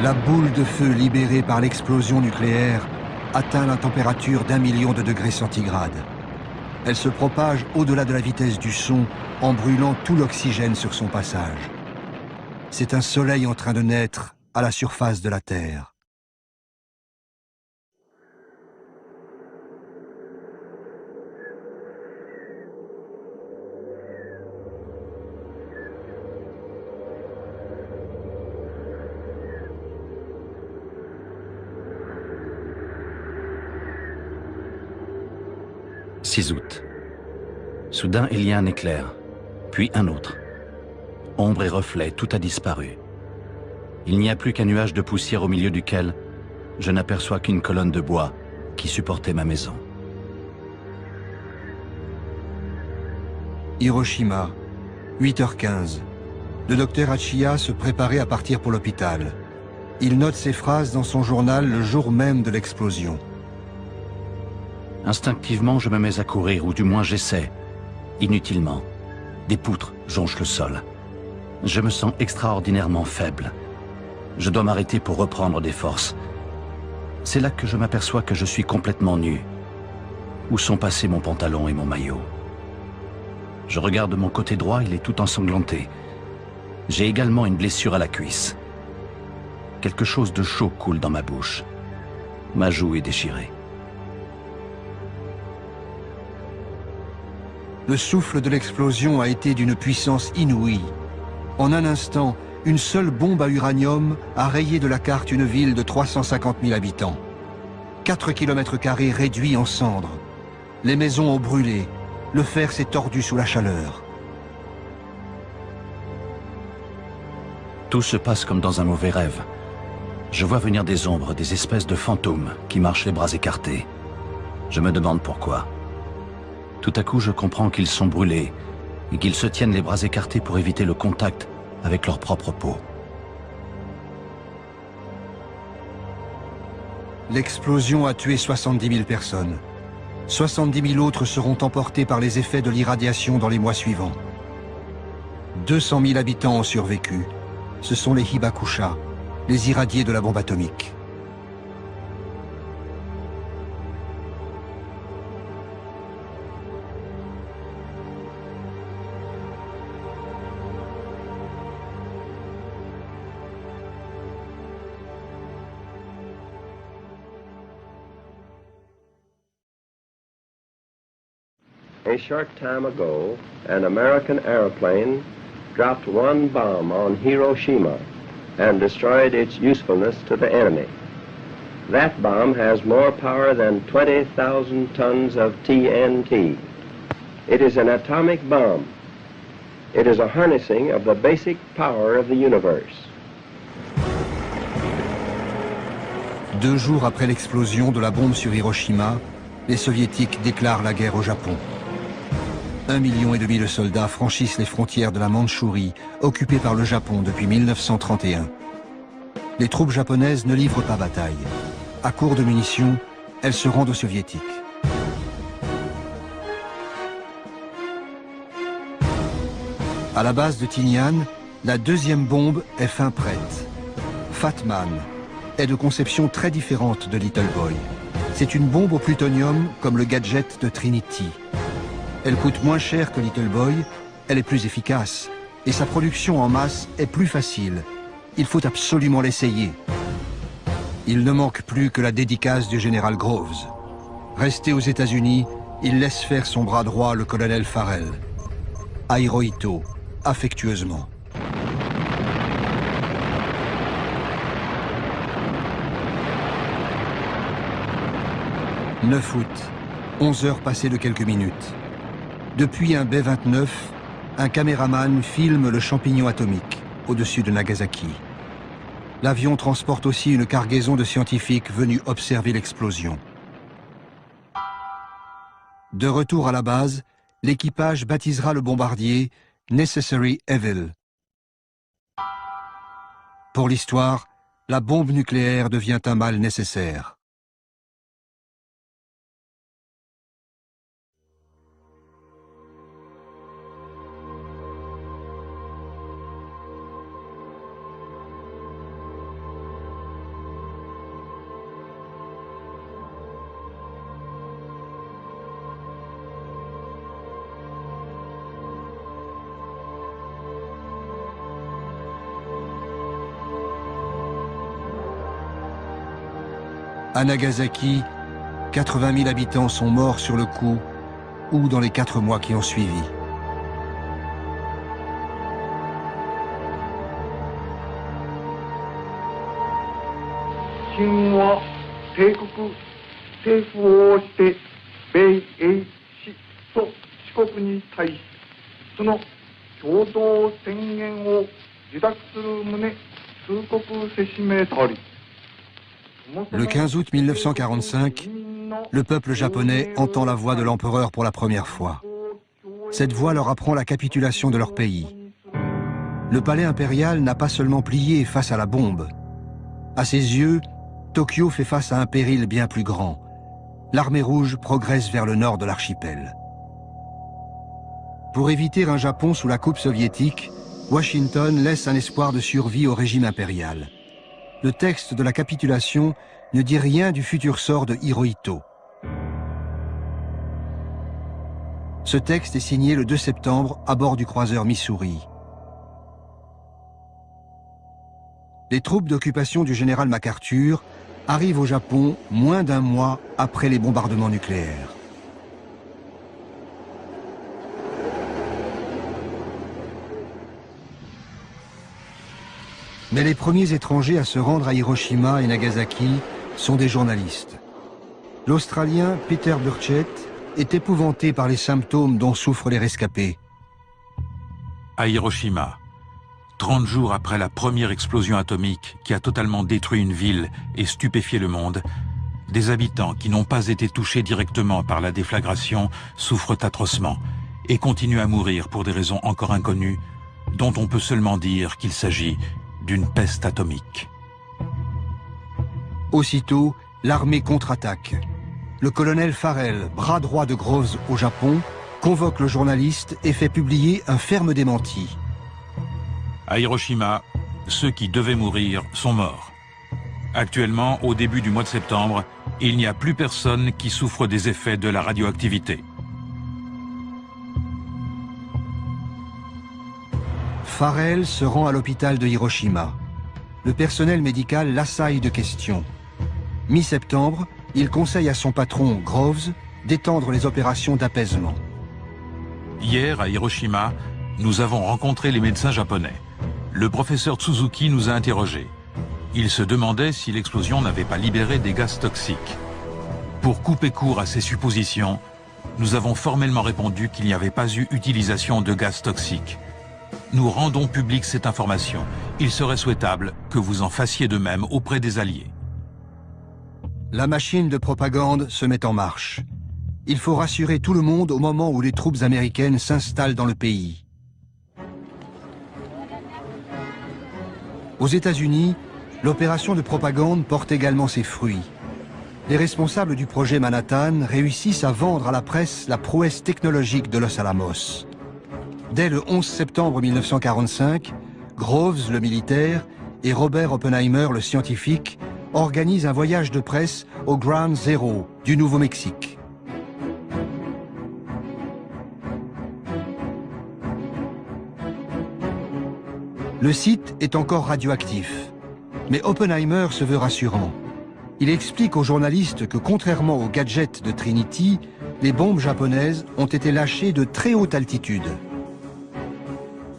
La boule de feu libérée par l'explosion nucléaire atteint la température d'1 million de degrés centigrades. Elle se propage au-delà de la vitesse du son en brûlant tout l'oxygène sur son passage. C'est un soleil en train de naître à la surface de la Terre. « 6 août. Soudain, il y a un éclair, puis un autre. Ombre et reflet, tout a disparu. Il n'y a plus qu'un nuage de poussière au milieu duquel je n'aperçois qu'une colonne de bois qui supportait ma maison. Hiroshima, 8h15. Le docteur Hachiya se préparait à partir pour l'hôpital. Il note ces phrases dans son journal le jour même de l'explosion. Instinctivement, je me mets à courir, ou du moins j'essaie. Inutilement. Des poutres jonchent le sol. Je me sens extraordinairement faible. Je dois m'arrêter pour reprendre des forces. C'est là que je m'aperçois que je suis complètement nu. Où sont passés mon pantalon et mon maillot? Je regarde mon côté droit, il est tout ensanglanté. J'ai également une blessure à la cuisse. Quelque chose de chaud coule dans ma bouche. Ma joue est déchirée. Le souffle de l'explosion a été d'une puissance inouïe. En un instant, une seule bombe à uranium a rayé de la carte une ville de 350 000 habitants. 4 km² réduits en cendres. Les maisons ont brûlé. Le fer s'est tordu sous la chaleur. Tout se passe comme dans un mauvais rêve. Je vois venir des ombres, des espèces de fantômes qui marchent les bras écartés. Je me demande pourquoi. Tout à coup, je comprends qu'ils sont brûlés et qu'ils se tiennent les bras écartés pour éviter le contact avec leur propre peau. L'explosion a tué 70 000 personnes. 70 000 autres seront emportés par les effets de l'irradiation dans les mois suivants. 200 000 habitants ont survécu. Ce sont les Hibakusha, les irradiés de la bombe atomique. A short time ago, an American airplane dropped one bomb on Hiroshima and destroyed its usefulness to the enemy. That bomb has more power than 20,000 tons of TNT. It is an atomic bomb. It is a harnessing of the basic power of the universe. 2 jours après l'explosion de la bombe sur Hiroshima, les Soviétiques déclarent la guerre au Japon. 1,5 million de soldats franchissent les frontières de la Mandchourie, occupée par le Japon depuis 1931. Les troupes japonaises ne livrent pas bataille. À court de munitions, elles se rendent aux Soviétiques. À la base de Tinian, la deuxième bombe est fin prête. Fat Man est de conception très différente de Little Boy. C'est une bombe au plutonium comme le gadget de Trinity. Elle coûte moins cher que Little Boy, elle est plus efficace, et sa production en masse est plus facile. Il faut absolument l'essayer. Il ne manque plus que la dédicace du général Groves. Resté aux États-Unis, il laisse faire son bras droit, le colonel Farrell. À Hirohito, affectueusement. « 9 août, 11 heures passées de quelques minutes. Depuis un B-29, un caméraman filme le champignon atomique au-dessus de Nagasaki. L'avion transporte aussi une cargaison de scientifiques venus observer l'explosion. De retour à la base, l'équipage baptisera le bombardier Necessary Evil. Pour l'histoire, la bombe nucléaire devient un mal nécessaire. À Nagasaki, 80 000 habitants sont morts sur le coup ou dans les 4 mois qui ont suivi. Le 15 août 1945, le peuple japonais entend la voix de l'empereur pour la première fois. Cette voie leur apprend la capitulation de leur pays. Le palais impérial n'a pas seulement plié face à la bombe. À ses yeux, Tokyo fait face à un péril bien plus grand. L'armée rouge progresse vers le nord de l'archipel. Pour éviter un Japon sous la coupe soviétique, Washington laisse un espoir de survie au régime impérial. Le texte de la capitulation ne dit rien du futur sort de Hirohito. Ce texte est signé le 2 septembre à bord du croiseur Missouri. Les troupes d'occupation du général MacArthur arrivent au Japon moins d'un mois après les bombardements nucléaires. Mais les premiers étrangers à se rendre à Hiroshima et Nagasaki sont des journalistes. L'Australien Peter Burchett est épouvanté par les symptômes dont souffrent les rescapés. À Hiroshima, 30 jours après la première explosion atomique qui a totalement détruit une ville et stupéfié le monde, des habitants qui n'ont pas été touchés directement par la déflagration souffrent atrocement et continuent à mourir pour des raisons encore inconnues, dont on peut seulement dire qu'il s'agit d'une peste atomique. Aussitôt, l'armée contre-attaque. Le colonel Farrell, bras droit de Groves au Japon, convoque le journaliste et fait publier un ferme démenti. À Hiroshima, ceux qui devaient mourir sont morts. Actuellement, au début du mois de septembre, il n'y a plus personne qui souffre des effets de la radioactivité. Farrell se rend à l'hôpital de Hiroshima. Le personnel médical l'assaille de questions. Mi-septembre, il conseille à son patron, Groves, d'étendre les opérations d'apaisement. Hier, à Hiroshima, nous avons rencontré les médecins japonais. Le professeur Tsuzuki nous a interrogés. Il se demandait si l'explosion n'avait pas libéré des gaz toxiques. Pour couper court à ces suppositions, nous avons formellement répondu qu'il n'y avait pas eu utilisation de gaz toxiques. Nous rendons publique cette information. Il serait souhaitable que vous en fassiez de même auprès des Alliés. La machine de propagande se met en marche. Il faut rassurer tout le monde au moment où les troupes américaines s'installent dans le pays. Aux États-Unis, l'opération de propagande porte également ses fruits. Les responsables du projet Manhattan réussissent à vendre à la presse la prouesse technologique de Los Alamos. Dès le 11 septembre 1945, Groves, le militaire, et Robert Oppenheimer, le scientifique, organisent un voyage de presse au Ground Zero du Nouveau-Mexique. Le site est encore radioactif, mais Oppenheimer se veut rassurant. Il explique aux journalistes que contrairement aux gadgets de Trinity, les bombes japonaises ont été lâchées de très haute altitude.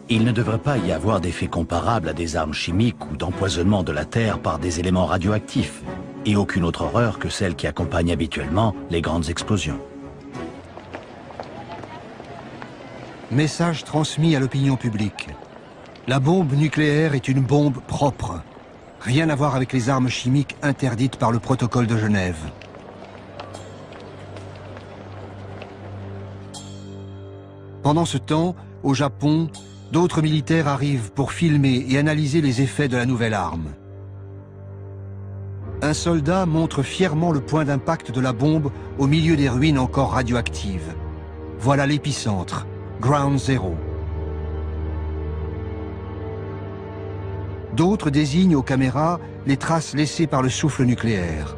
Il ne devrait pas y avoir d'effet comparable à des armes chimiques ou d'empoisonnement de la Terre par des éléments radioactifs, et aucune autre horreur que celle qui accompagne habituellement les grandes explosions. Message transmis à l'opinion publique. La bombe nucléaire est une bombe propre. Rien à voir avec les armes chimiques interdites par le protocole de Genève. Pendant ce temps, au Japon, d'autres militaires arrivent pour filmer et analyser les effets de la nouvelle arme. Un soldat montre fièrement le point d'impact de la bombe au milieu des ruines encore radioactives. Voilà l'épicentre, Ground Zero. D'autres désignent aux caméras les traces laissées par le souffle nucléaire.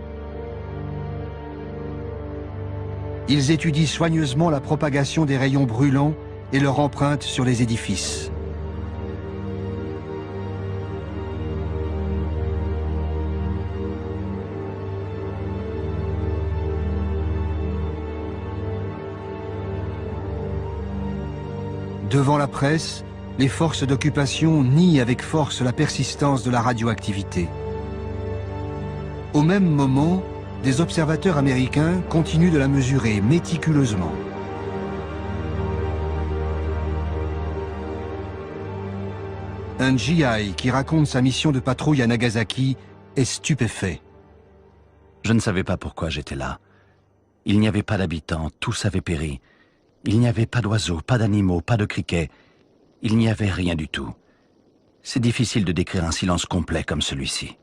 Ils étudient soigneusement la propagation des rayons brûlants et leur empreinte sur les édifices. Devant la presse, les forces d'occupation nient avec force la persistance de la radioactivité. Au même moment, des observateurs américains continuent de la mesurer méticuleusement. Un GI qui raconte sa mission de patrouille à Nagasaki est stupéfait. Je ne savais pas pourquoi j'étais là. Il n'y avait pas d'habitants, tous avaient péri. Il n'y avait pas d'oiseaux, pas d'animaux, pas de criquets. Il n'y avait rien du tout. C'est difficile de décrire un silence complet comme celui-ci.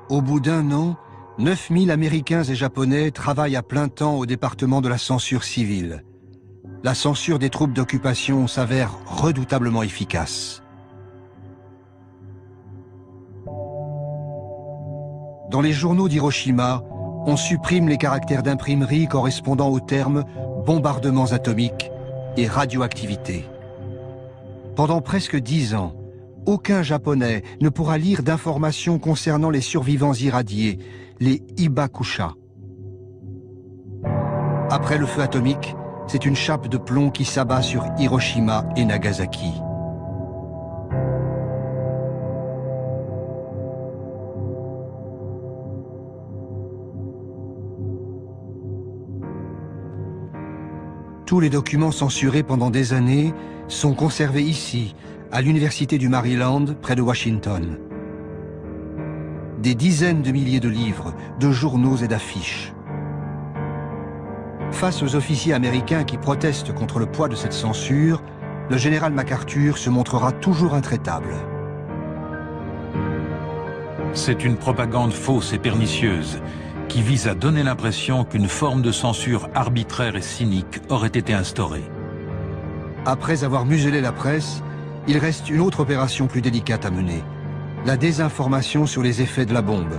Au bout d'un an, 9000 Américains et Japonais travaillent à plein temps au département de la censure civile. La censure des troupes d'occupation s'avère redoutablement efficace. Dans les journaux d'Hiroshima, on supprime les caractères d'imprimerie correspondant aux termes « bombardements atomiques » et « radioactivité ». Pendant presque 10 ans, aucun Japonais ne pourra lire d'informations concernant les survivants irradiés, les Hibakusha. Après le feu atomique, c'est une chape de plomb qui s'abat sur Hiroshima et Nagasaki. Tous les documents censurés pendant des années sont conservés ici, à l'Université du Maryland, près de Washington. Des dizaines de milliers de livres, de journaux et d'affiches. Face aux officiers américains qui protestent contre le poids de cette censure, le général MacArthur se montrera toujours intraitable. C'est une propagande fausse et pernicieuse qui vise à donner l'impression qu'une forme de censure arbitraire et cynique aurait été instaurée. Après avoir muselé la presse, il reste une autre opération plus délicate à mener, la désinformation sur les effets de la bombe.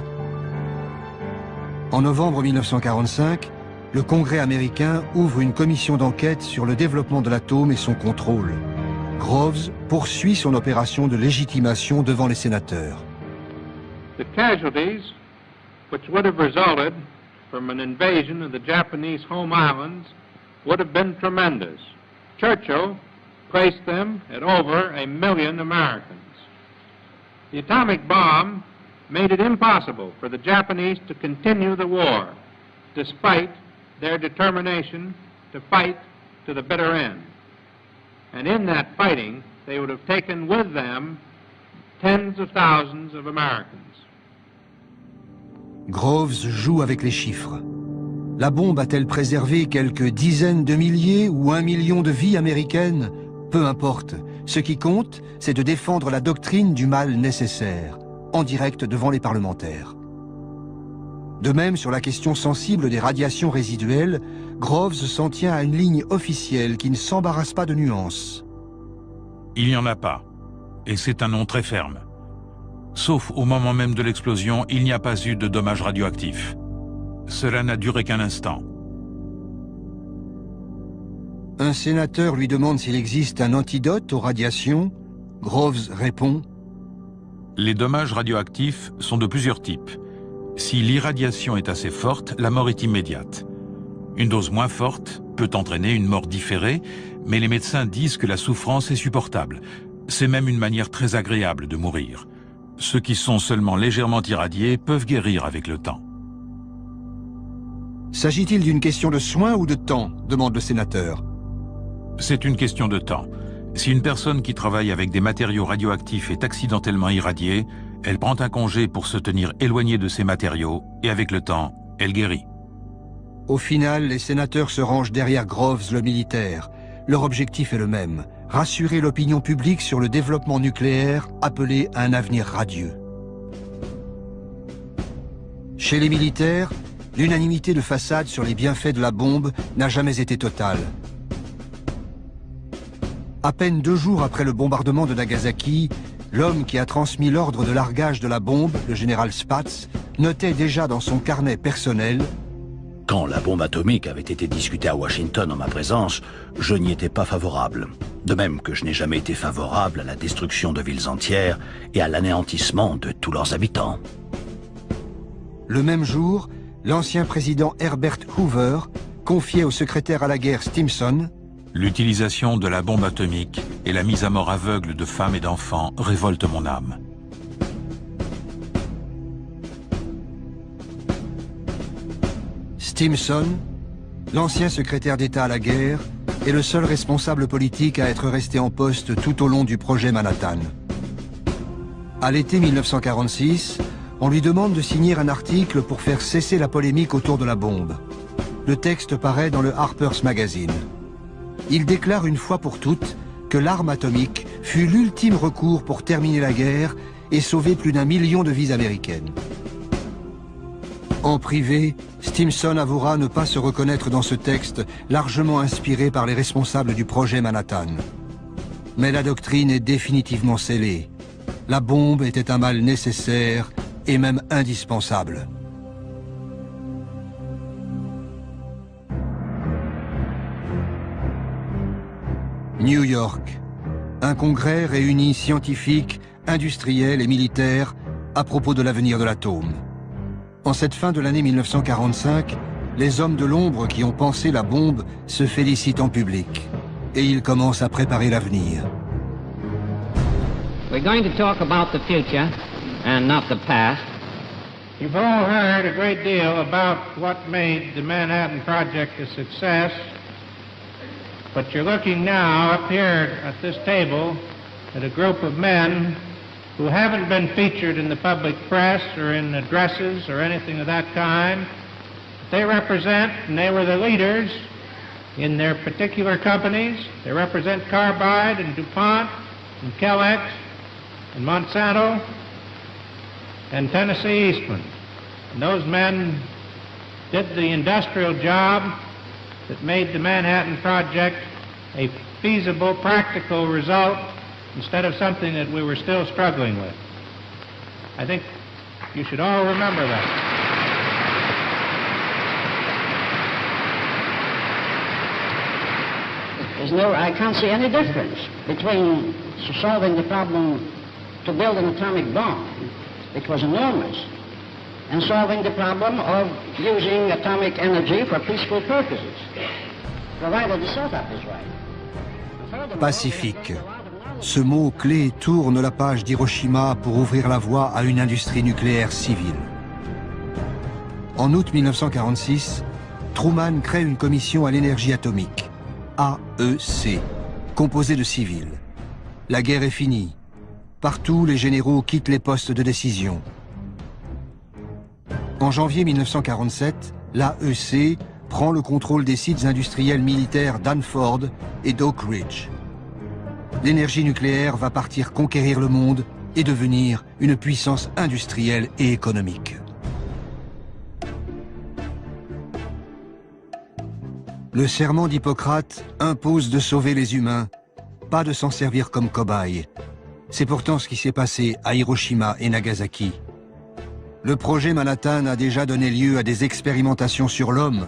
En novembre 1945, le Congrès américain ouvre une commission d'enquête sur le développement de l'atome et son contrôle. Groves poursuit son opération de légitimation devant les sénateurs. The casualties which would have resulted from an invasion of the Japanese home islands would have been tremendous. Churchill placed them at over 1 million Americans. The atomic bomb made it impossible for the Japanese to continue the war, despite their determination to fight to the bitter end. And in that fighting, they would have taken with them tens of thousands of Americans. Groves joue avec les chiffres. La bombe a-t-elle préservé quelques dizaines de milliers ou 1 million de vies américaines? Peu importe. Ce qui compte, c'est de défendre la doctrine du mal nécessaire, en direct devant les parlementaires. De même, sur la question sensible des radiations résiduelles, Groves s'en tient à une ligne officielle qui ne s'embarrasse pas de nuances. Il n'y en a pas, et c'est un nom très ferme. Sauf au moment même de l'explosion, il n'y a pas eu de dommages radioactifs. Cela n'a duré qu'un instant. Un sénateur lui demande s'il existe un antidote aux radiations. Groves répond: Les dommages radioactifs sont de plusieurs types. Si l'irradiation est assez forte, la mort est immédiate. Une dose moins forte peut entraîner une mort différée, mais les médecins disent que la souffrance est supportable. C'est même une manière très agréable de mourir. Ceux qui sont seulement légèrement irradiés peuvent guérir avec le temps. S'agit-il d'une question de soins ou de temps? Demande le sénateur. C'est une question de temps. Si une personne qui travaille avec des matériaux radioactifs est accidentellement irradiée, elle prend un congé pour se tenir éloignée de ces matériaux et avec le temps, elle guérit. Au final, les sénateurs se rangent derrière Groves, le militaire. Leur objectif est le même: rassurer l'opinion publique sur le développement nucléaire appelé à un avenir radieux. Chez les militaires, l'unanimité de façade sur les bienfaits de la bombe n'a jamais été totale. À peine 2 jours après le bombardement de Nagasaki, l'homme qui a transmis l'ordre de largage de la bombe, le général Spaatz, notait déjà dans son carnet personnel: Quand la bombe atomique avait été discutée à Washington en ma présence, je n'y étais pas favorable. De même que je n'ai jamais été favorable à la destruction de villes entières et à l'anéantissement de tous leurs habitants. Le même jour, l'ancien président Herbert Hoover confiait au secrétaire à la guerre Stimson: L'utilisation de la bombe atomique et la mise à mort aveugle de femmes et d'enfants révoltent mon âme. Stimson, l'ancien secrétaire d'État à la guerre, est le seul responsable politique à être resté en poste tout au long du projet Manhattan. À l'été 1946, on lui demande de signer un article pour faire cesser la polémique autour de la bombe. le texte paraît dans le Harper's Magazine. Il déclare une fois pour toutes que l'arme atomique fut l'ultime recours pour terminer la guerre et sauver plus d'1 million de vies américaines. En privé, Stimson avouera ne pas se reconnaître dans ce texte largement inspiré par les responsables du projet Manhattan. Mais la doctrine est définitivement scellée. La bombe était un mal nécessaire et même indispensable. New York. Un congrès réunit scientifiques, industriels et militaires à propos de l'avenir de l'atome. En cette fin de l'année 1945, les hommes de l'ombre qui ont pensé la bombe se félicitent en public. Et ils commencent à préparer l'avenir. We're going to talk about the future and not the past. You've all heard a great deal about what made the Manhattan Project a success, but you're looking now up here at this table at a group of men who haven't been featured in the public press or in addresses or anything of that kind. They represent, and they were the leaders in their particular companies. They represent Carbide and DuPont and Kellex and Monsanto and Tennessee Eastman. And those men did the industrial job that made the Manhattan Project a feasible, practical result instead of something that we were still struggling with. I think you should all remember that. I can't see any difference between solving the problem to build an atomic bomb, which was enormous, and solving the problem of using atomic energy for peaceful purposes, provided the setup is right. Pacifique. Ce mot clé tourne la page d'Hiroshima pour ouvrir la voie à une industrie nucléaire civile. En août 1946, Truman crée une commission à l'énergie atomique, AEC, composée de civils. La guerre est finie. Partout, les généraux quittent les postes de décision. En janvier 1947, l'AEC prend le contrôle des sites industriels militaires d'Hanford et d'Oak Ridge. L'énergie nucléaire va partir conquérir le monde et devenir une puissance industrielle et économique. Le serment d'Hippocrate impose de sauver les humains, pas de s'en servir comme cobayes. C'est pourtant ce qui s'est passé à Hiroshima et Nagasaki. Le projet Manhattan a déjà donné lieu à des expérimentations sur l'homme,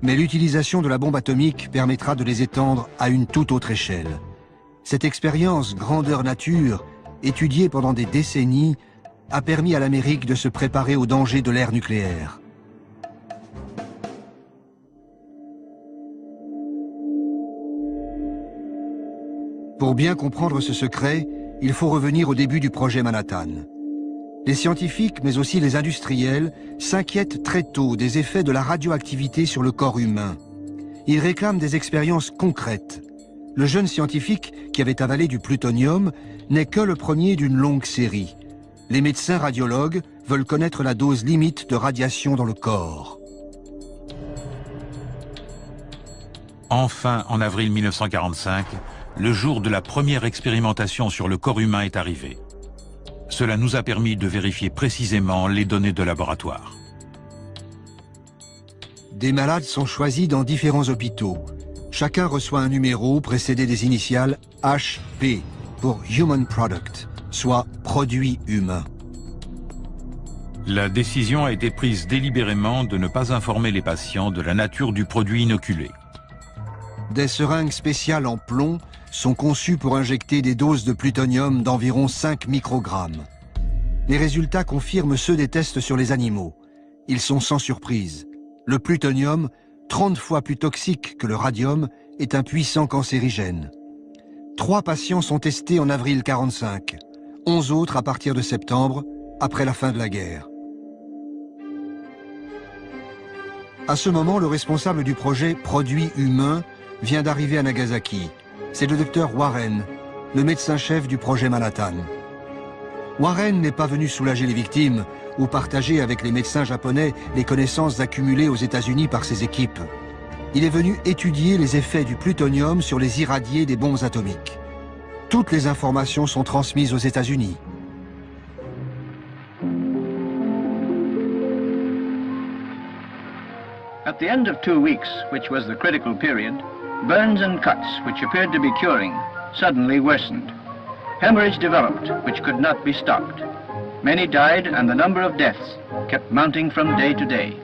mais l'utilisation de la bombe atomique permettra de les étendre à une toute autre échelle. Cette expérience grandeur nature, étudiée pendant des décennies, a permis à l'Amérique de se préparer aux dangers de l'ère nucléaire. Pour bien comprendre ce secret, il faut revenir au début du projet Manhattan. Les scientifiques, mais aussi les industriels, s'inquiètent très tôt des effets de la radioactivité sur le corps humain. Ils réclament des expériences concrètes. Le jeune scientifique, qui avait avalé du plutonium, n'est que le premier d'une longue série. Les médecins radiologues veulent connaître la dose limite de radiation dans le corps. Enfin, en avril 1945, le jour de la première expérimentation sur le corps humain est arrivé. Cela nous a permis de vérifier précisément les données de laboratoire. Des malades sont choisis dans différents hôpitaux. Chacun reçoit un numéro précédé des initiales HP pour Human Product, soit produit humain. La décision a été prise délibérément de ne pas informer les patients de la nature du produit inoculé. Des seringues spéciales en plomb sont conçues pour injecter des doses de plutonium d'environ 5 microgrammes. Les résultats confirment ceux des tests sur les animaux. Ils sont sans surprise. Le plutonium, 30 fois plus toxique que le radium, est un puissant cancérigène. 3 patients sont testés en avril 1945, 11 autres à partir de septembre, après la fin de la guerre. À ce moment, le responsable du projet Produit humain vient d'arriver à Nagasaki. C'est le docteur Warren, le médecin-chef du projet Manhattan. Warren n'est pas venu soulager les victimes ou partager avec les médecins japonais les connaissances accumulées aux États-Unis par ses équipes. Il est venu étudier les effets du plutonium sur les irradiés des bombes atomiques. Toutes les informations sont transmises aux États-Unis. At the end of 2 weeks, which was the critical period, burns and cuts, which appeared to be curing, suddenly worsened. Hemorrhage developed, which could not be stopped. Many died, and the number of deaths kept mounting from day to day.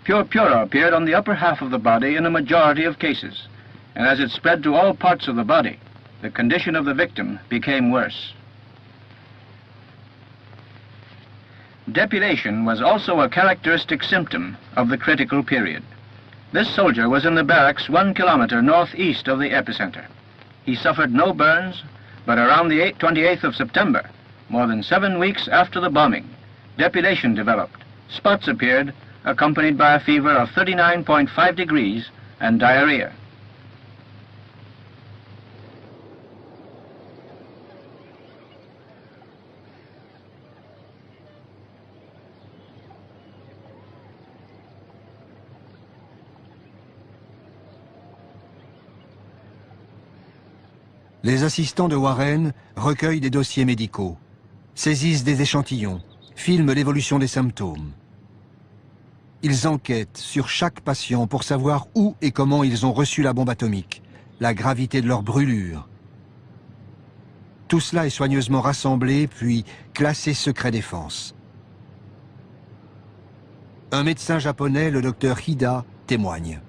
Purpura appeared on the upper half of the body in a majority of cases, and as it spread to all parts of the body, the condition of the victim became worse. Depilation was also a characteristic symptom of the critical period. This soldier was in the barracks 1 kilometer northeast of the epicenter. He suffered no burns, but around the 28th of September, more than 7 weeks after the bombing, depilation developed. Spots appeared, accompanied by a fever of 39.5 degrees and diarrhea. Les assistants de Warren recueillent des dossiers médicaux, saisissent des échantillons, filment l'évolution des symptômes. Ils enquêtent sur chaque patient pour savoir où et comment ils ont reçu la bombe atomique, la gravité de leur brûlure. Tout cela est soigneusement rassemblé, puis classé secret défense. Un médecin japonais, le docteur Hida, témoigne.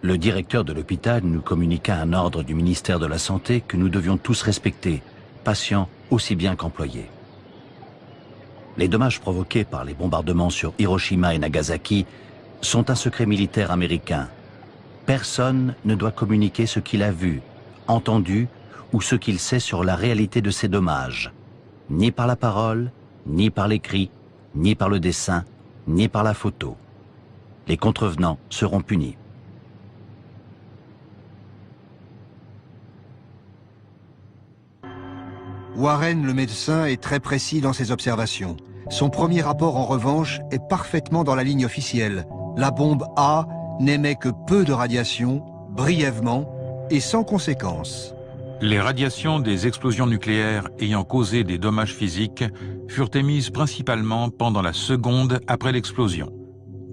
Le directeur de l'hôpital nous communiqua un ordre du ministère de la Santé que nous devions tous respecter, patients aussi bien qu'employés. Les dommages provoqués par les bombardements sur Hiroshima et Nagasaki sont un secret militaire américain. Personne ne doit communiquer ce qu'il a vu, entendu ou ce qu'il sait sur la réalité de ces dommages, ni par la parole, ni par l'écrit, ni par le dessin, ni par la photo. Les contrevenants seront punis. Warren, le médecin, est très précis dans ses observations. Son premier rapport, en revanche, est parfaitement dans la ligne officielle. La bombe A n'émet que peu de radiation, brièvement et sans conséquence. Les radiations des explosions nucléaires ayant causé des dommages physiques furent émises principalement pendant la seconde après l'explosion.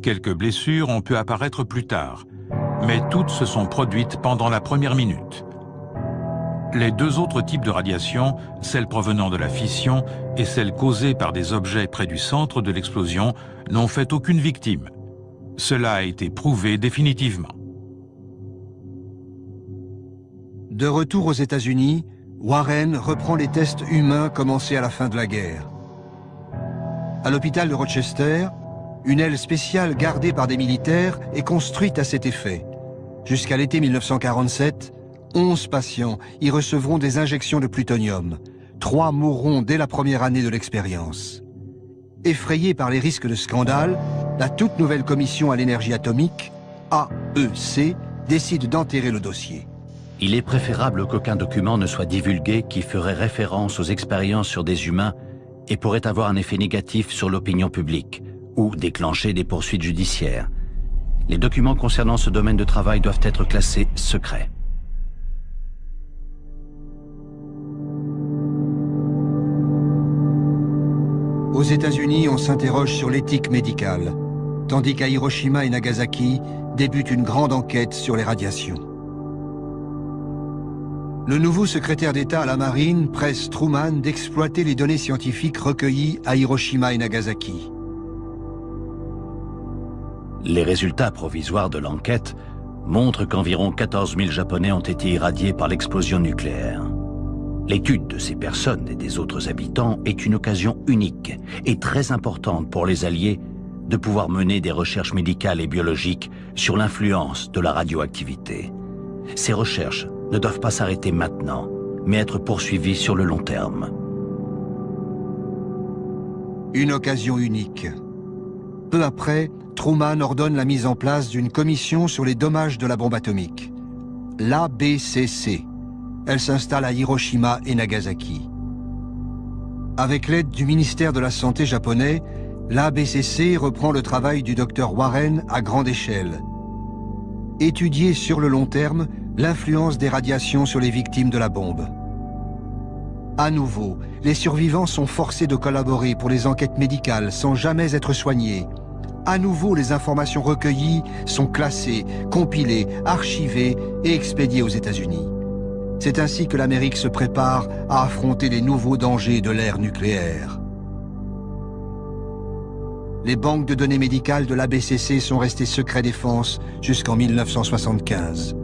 Quelques blessures ont pu apparaître plus tard, mais toutes se sont produites pendant la première minute. Les deux autres types de radiations, celle provenant de la fission et celle causée par des objets près du centre de l'explosion, n'ont fait aucune victime. Cela a été prouvé définitivement. De retour aux États-Unis, Warren reprend les tests humains commencés à la fin de la guerre. À l'hôpital de Rochester, une aile spéciale gardée par des militaires est construite à cet effet. Jusqu'à l'été 1947, 11 patients y recevront des injections de plutonium. 3 mourront dès la première année de l'expérience. Effrayée par les risques de scandale, la toute nouvelle commission à l'énergie atomique, AEC, décide d'enterrer le dossier. Il est préférable qu'aucun document ne soit divulgué qui ferait référence aux expériences sur des humains et pourrait avoir un effet négatif sur l'opinion publique ou déclencher des poursuites judiciaires. Les documents concernant ce domaine de travail doivent être classés secrets. Aux États-Unis, on s'interroge sur l'éthique médicale, tandis qu'à Hiroshima et Nagasaki débute une grande enquête sur les radiations. Le nouveau secrétaire d'État à la Marine presse Truman d'exploiter les données scientifiques recueillies à Hiroshima et Nagasaki. Les résultats provisoires de l'enquête montrent qu'environ 14 000 Japonais ont été irradiés par l'explosion nucléaire. L'étude de ces personnes et des autres habitants est une occasion unique et très importante pour les Alliés de pouvoir mener des recherches médicales et biologiques sur l'influence de la radioactivité. Ces recherches ne doivent pas s'arrêter maintenant, mais être poursuivies sur le long terme. Une occasion unique. Peu après, Truman ordonne la mise en place d'une commission sur les dommages de la bombe atomique, l'ABCC. Elle s'installe à Hiroshima et Nagasaki. Avec l'aide du ministère de la Santé japonais, l'ABCC reprend le travail du docteur Warren à grande échelle. Étudier sur le long terme l'influence des radiations sur les victimes de la bombe. À nouveau, les survivants sont forcés de collaborer pour les enquêtes médicales sans jamais être soignés. À nouveau, les informations recueillies sont classées, compilées, archivées et expédiées aux États-Unis. C'est ainsi que l'Amérique se prépare à affronter les nouveaux dangers de l'ère nucléaire. Les banques de données médicales de l'ABCC sont restées secret défense jusqu'en 1975.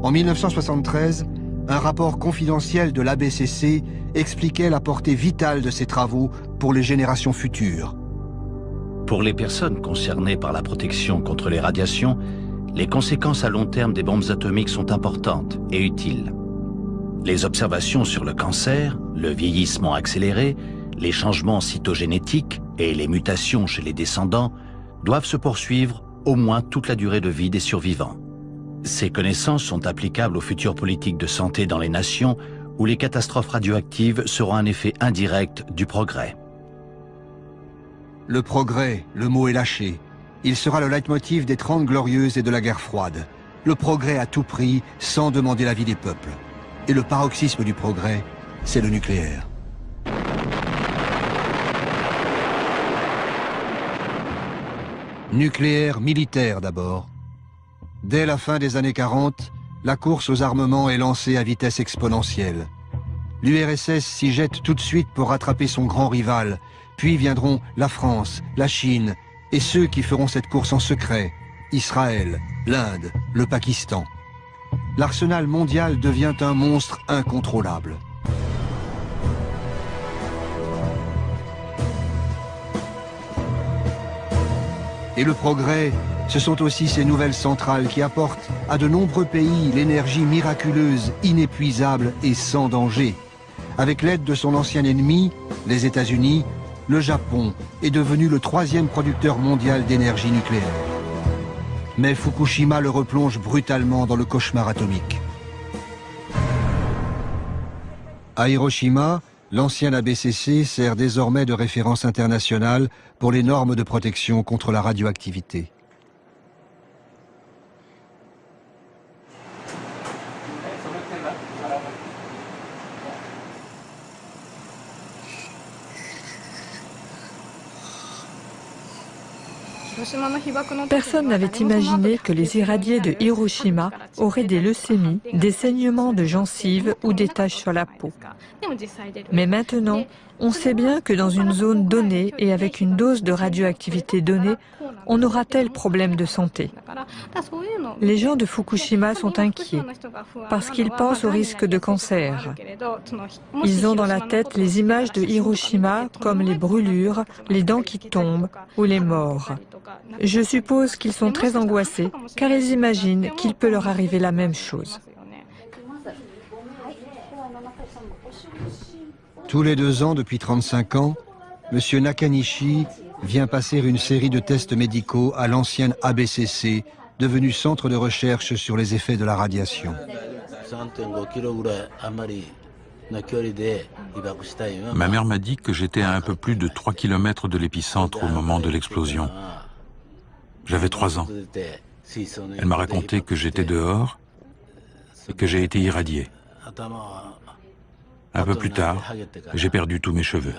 En 1973, un rapport confidentiel de l'ABCC expliquait la portée vitale de ces travaux pour les générations futures. Pour les personnes concernées par la protection contre les radiations, les conséquences à long terme des bombes atomiques sont importantes et utiles. Les observations sur le cancer, le vieillissement accéléré, les changements cytogénétiques et les mutations chez les descendants doivent se poursuivre au moins toute la durée de vie des survivants. Ces connaissances sont applicables aux futures politiques de santé dans les nations où les catastrophes radioactives seront un effet indirect du progrès. Le progrès, le mot est lâché. Il sera le leitmotiv des 30 Glorieuses et de la guerre froide. Le progrès à tout prix, sans demander l'avis des peuples. Et le paroxysme du progrès, c'est le nucléaire. Nucléaire militaire d'abord. Dès la fin des années 40, la course aux armements est lancée à vitesse exponentielle. L'URSS s'y jette tout de suite pour rattraper son grand rival, puis viendront la France, la Chine, et ceux qui feront cette course en secret, Israël, l'Inde, le Pakistan. L'arsenal mondial devient un monstre incontrôlable. Et le progrès, ce sont aussi ces nouvelles centrales qui apportent à de nombreux pays l'énergie miraculeuse, inépuisable et sans danger. Avec l'aide de son ancien ennemi, les États-Unis, le Japon est devenu le 3e producteur mondial d'énergie nucléaire. Mais Fukushima le replonge brutalement dans le cauchemar atomique. À Hiroshima, l'ancien ABCC sert désormais de référence internationale pour les normes de protection contre la radioactivité. Personne n'avait imaginé que les irradiés de Hiroshima auraient des leucémies, des saignements de gencives ou des taches sur la peau. Mais maintenant, on sait bien que dans une zone donnée et avec une dose de radioactivité donnée, on aura tel problème de santé. Les gens de Fukushima sont inquiets parce qu'ils pensent au risque de cancer. Ils ont dans la tête les images de Hiroshima comme les brûlures, les dents qui tombent ou les morts. Je suppose qu'ils sont très angoissés car ils imaginent qu'il peut leur arriver la même chose. Tous les 2 ans depuis 35 ans, M. Nakanishi vient passer une série de tests médicaux à l'ancienne ABCC, devenue centre de recherche sur les effets de la radiation. Ma mère m'a dit que j'étais à un peu plus de 3 km de l'épicentre au moment de l'explosion. J'avais 3 ans. Elle m'a raconté que j'étais dehors et que j'ai été irradié. Un peu plus tard, j'ai perdu tous mes cheveux.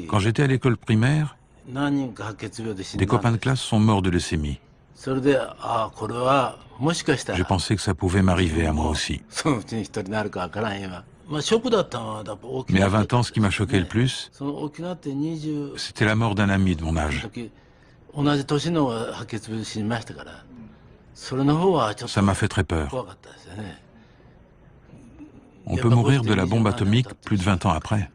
Quand j'étais à l'école primaire, des copains de classe sont morts de leucémie. Je pensais que ça pouvait m'arriver à moi aussi. Mais à 20 ans, ce qui m'a choqué le plus, c'était la mort d'un ami de mon âge. Ça m'a fait très peur. On peut mourir de la bombe atomique plus de 20 ans après.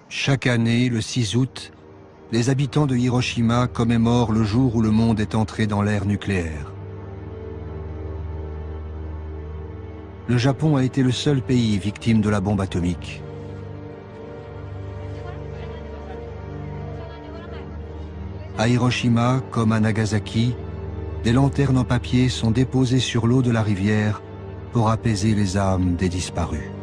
Chaque année, le 6 août, les habitants de Hiroshima commémorent le jour où le monde est entré dans l'ère nucléaire. le Japon a été le seul pays victime de la bombe atomique. À Hiroshima, comme à Nagasaki, des lanternes en papier sont déposées sur l'eau de la rivière pour apaiser les âmes des disparus.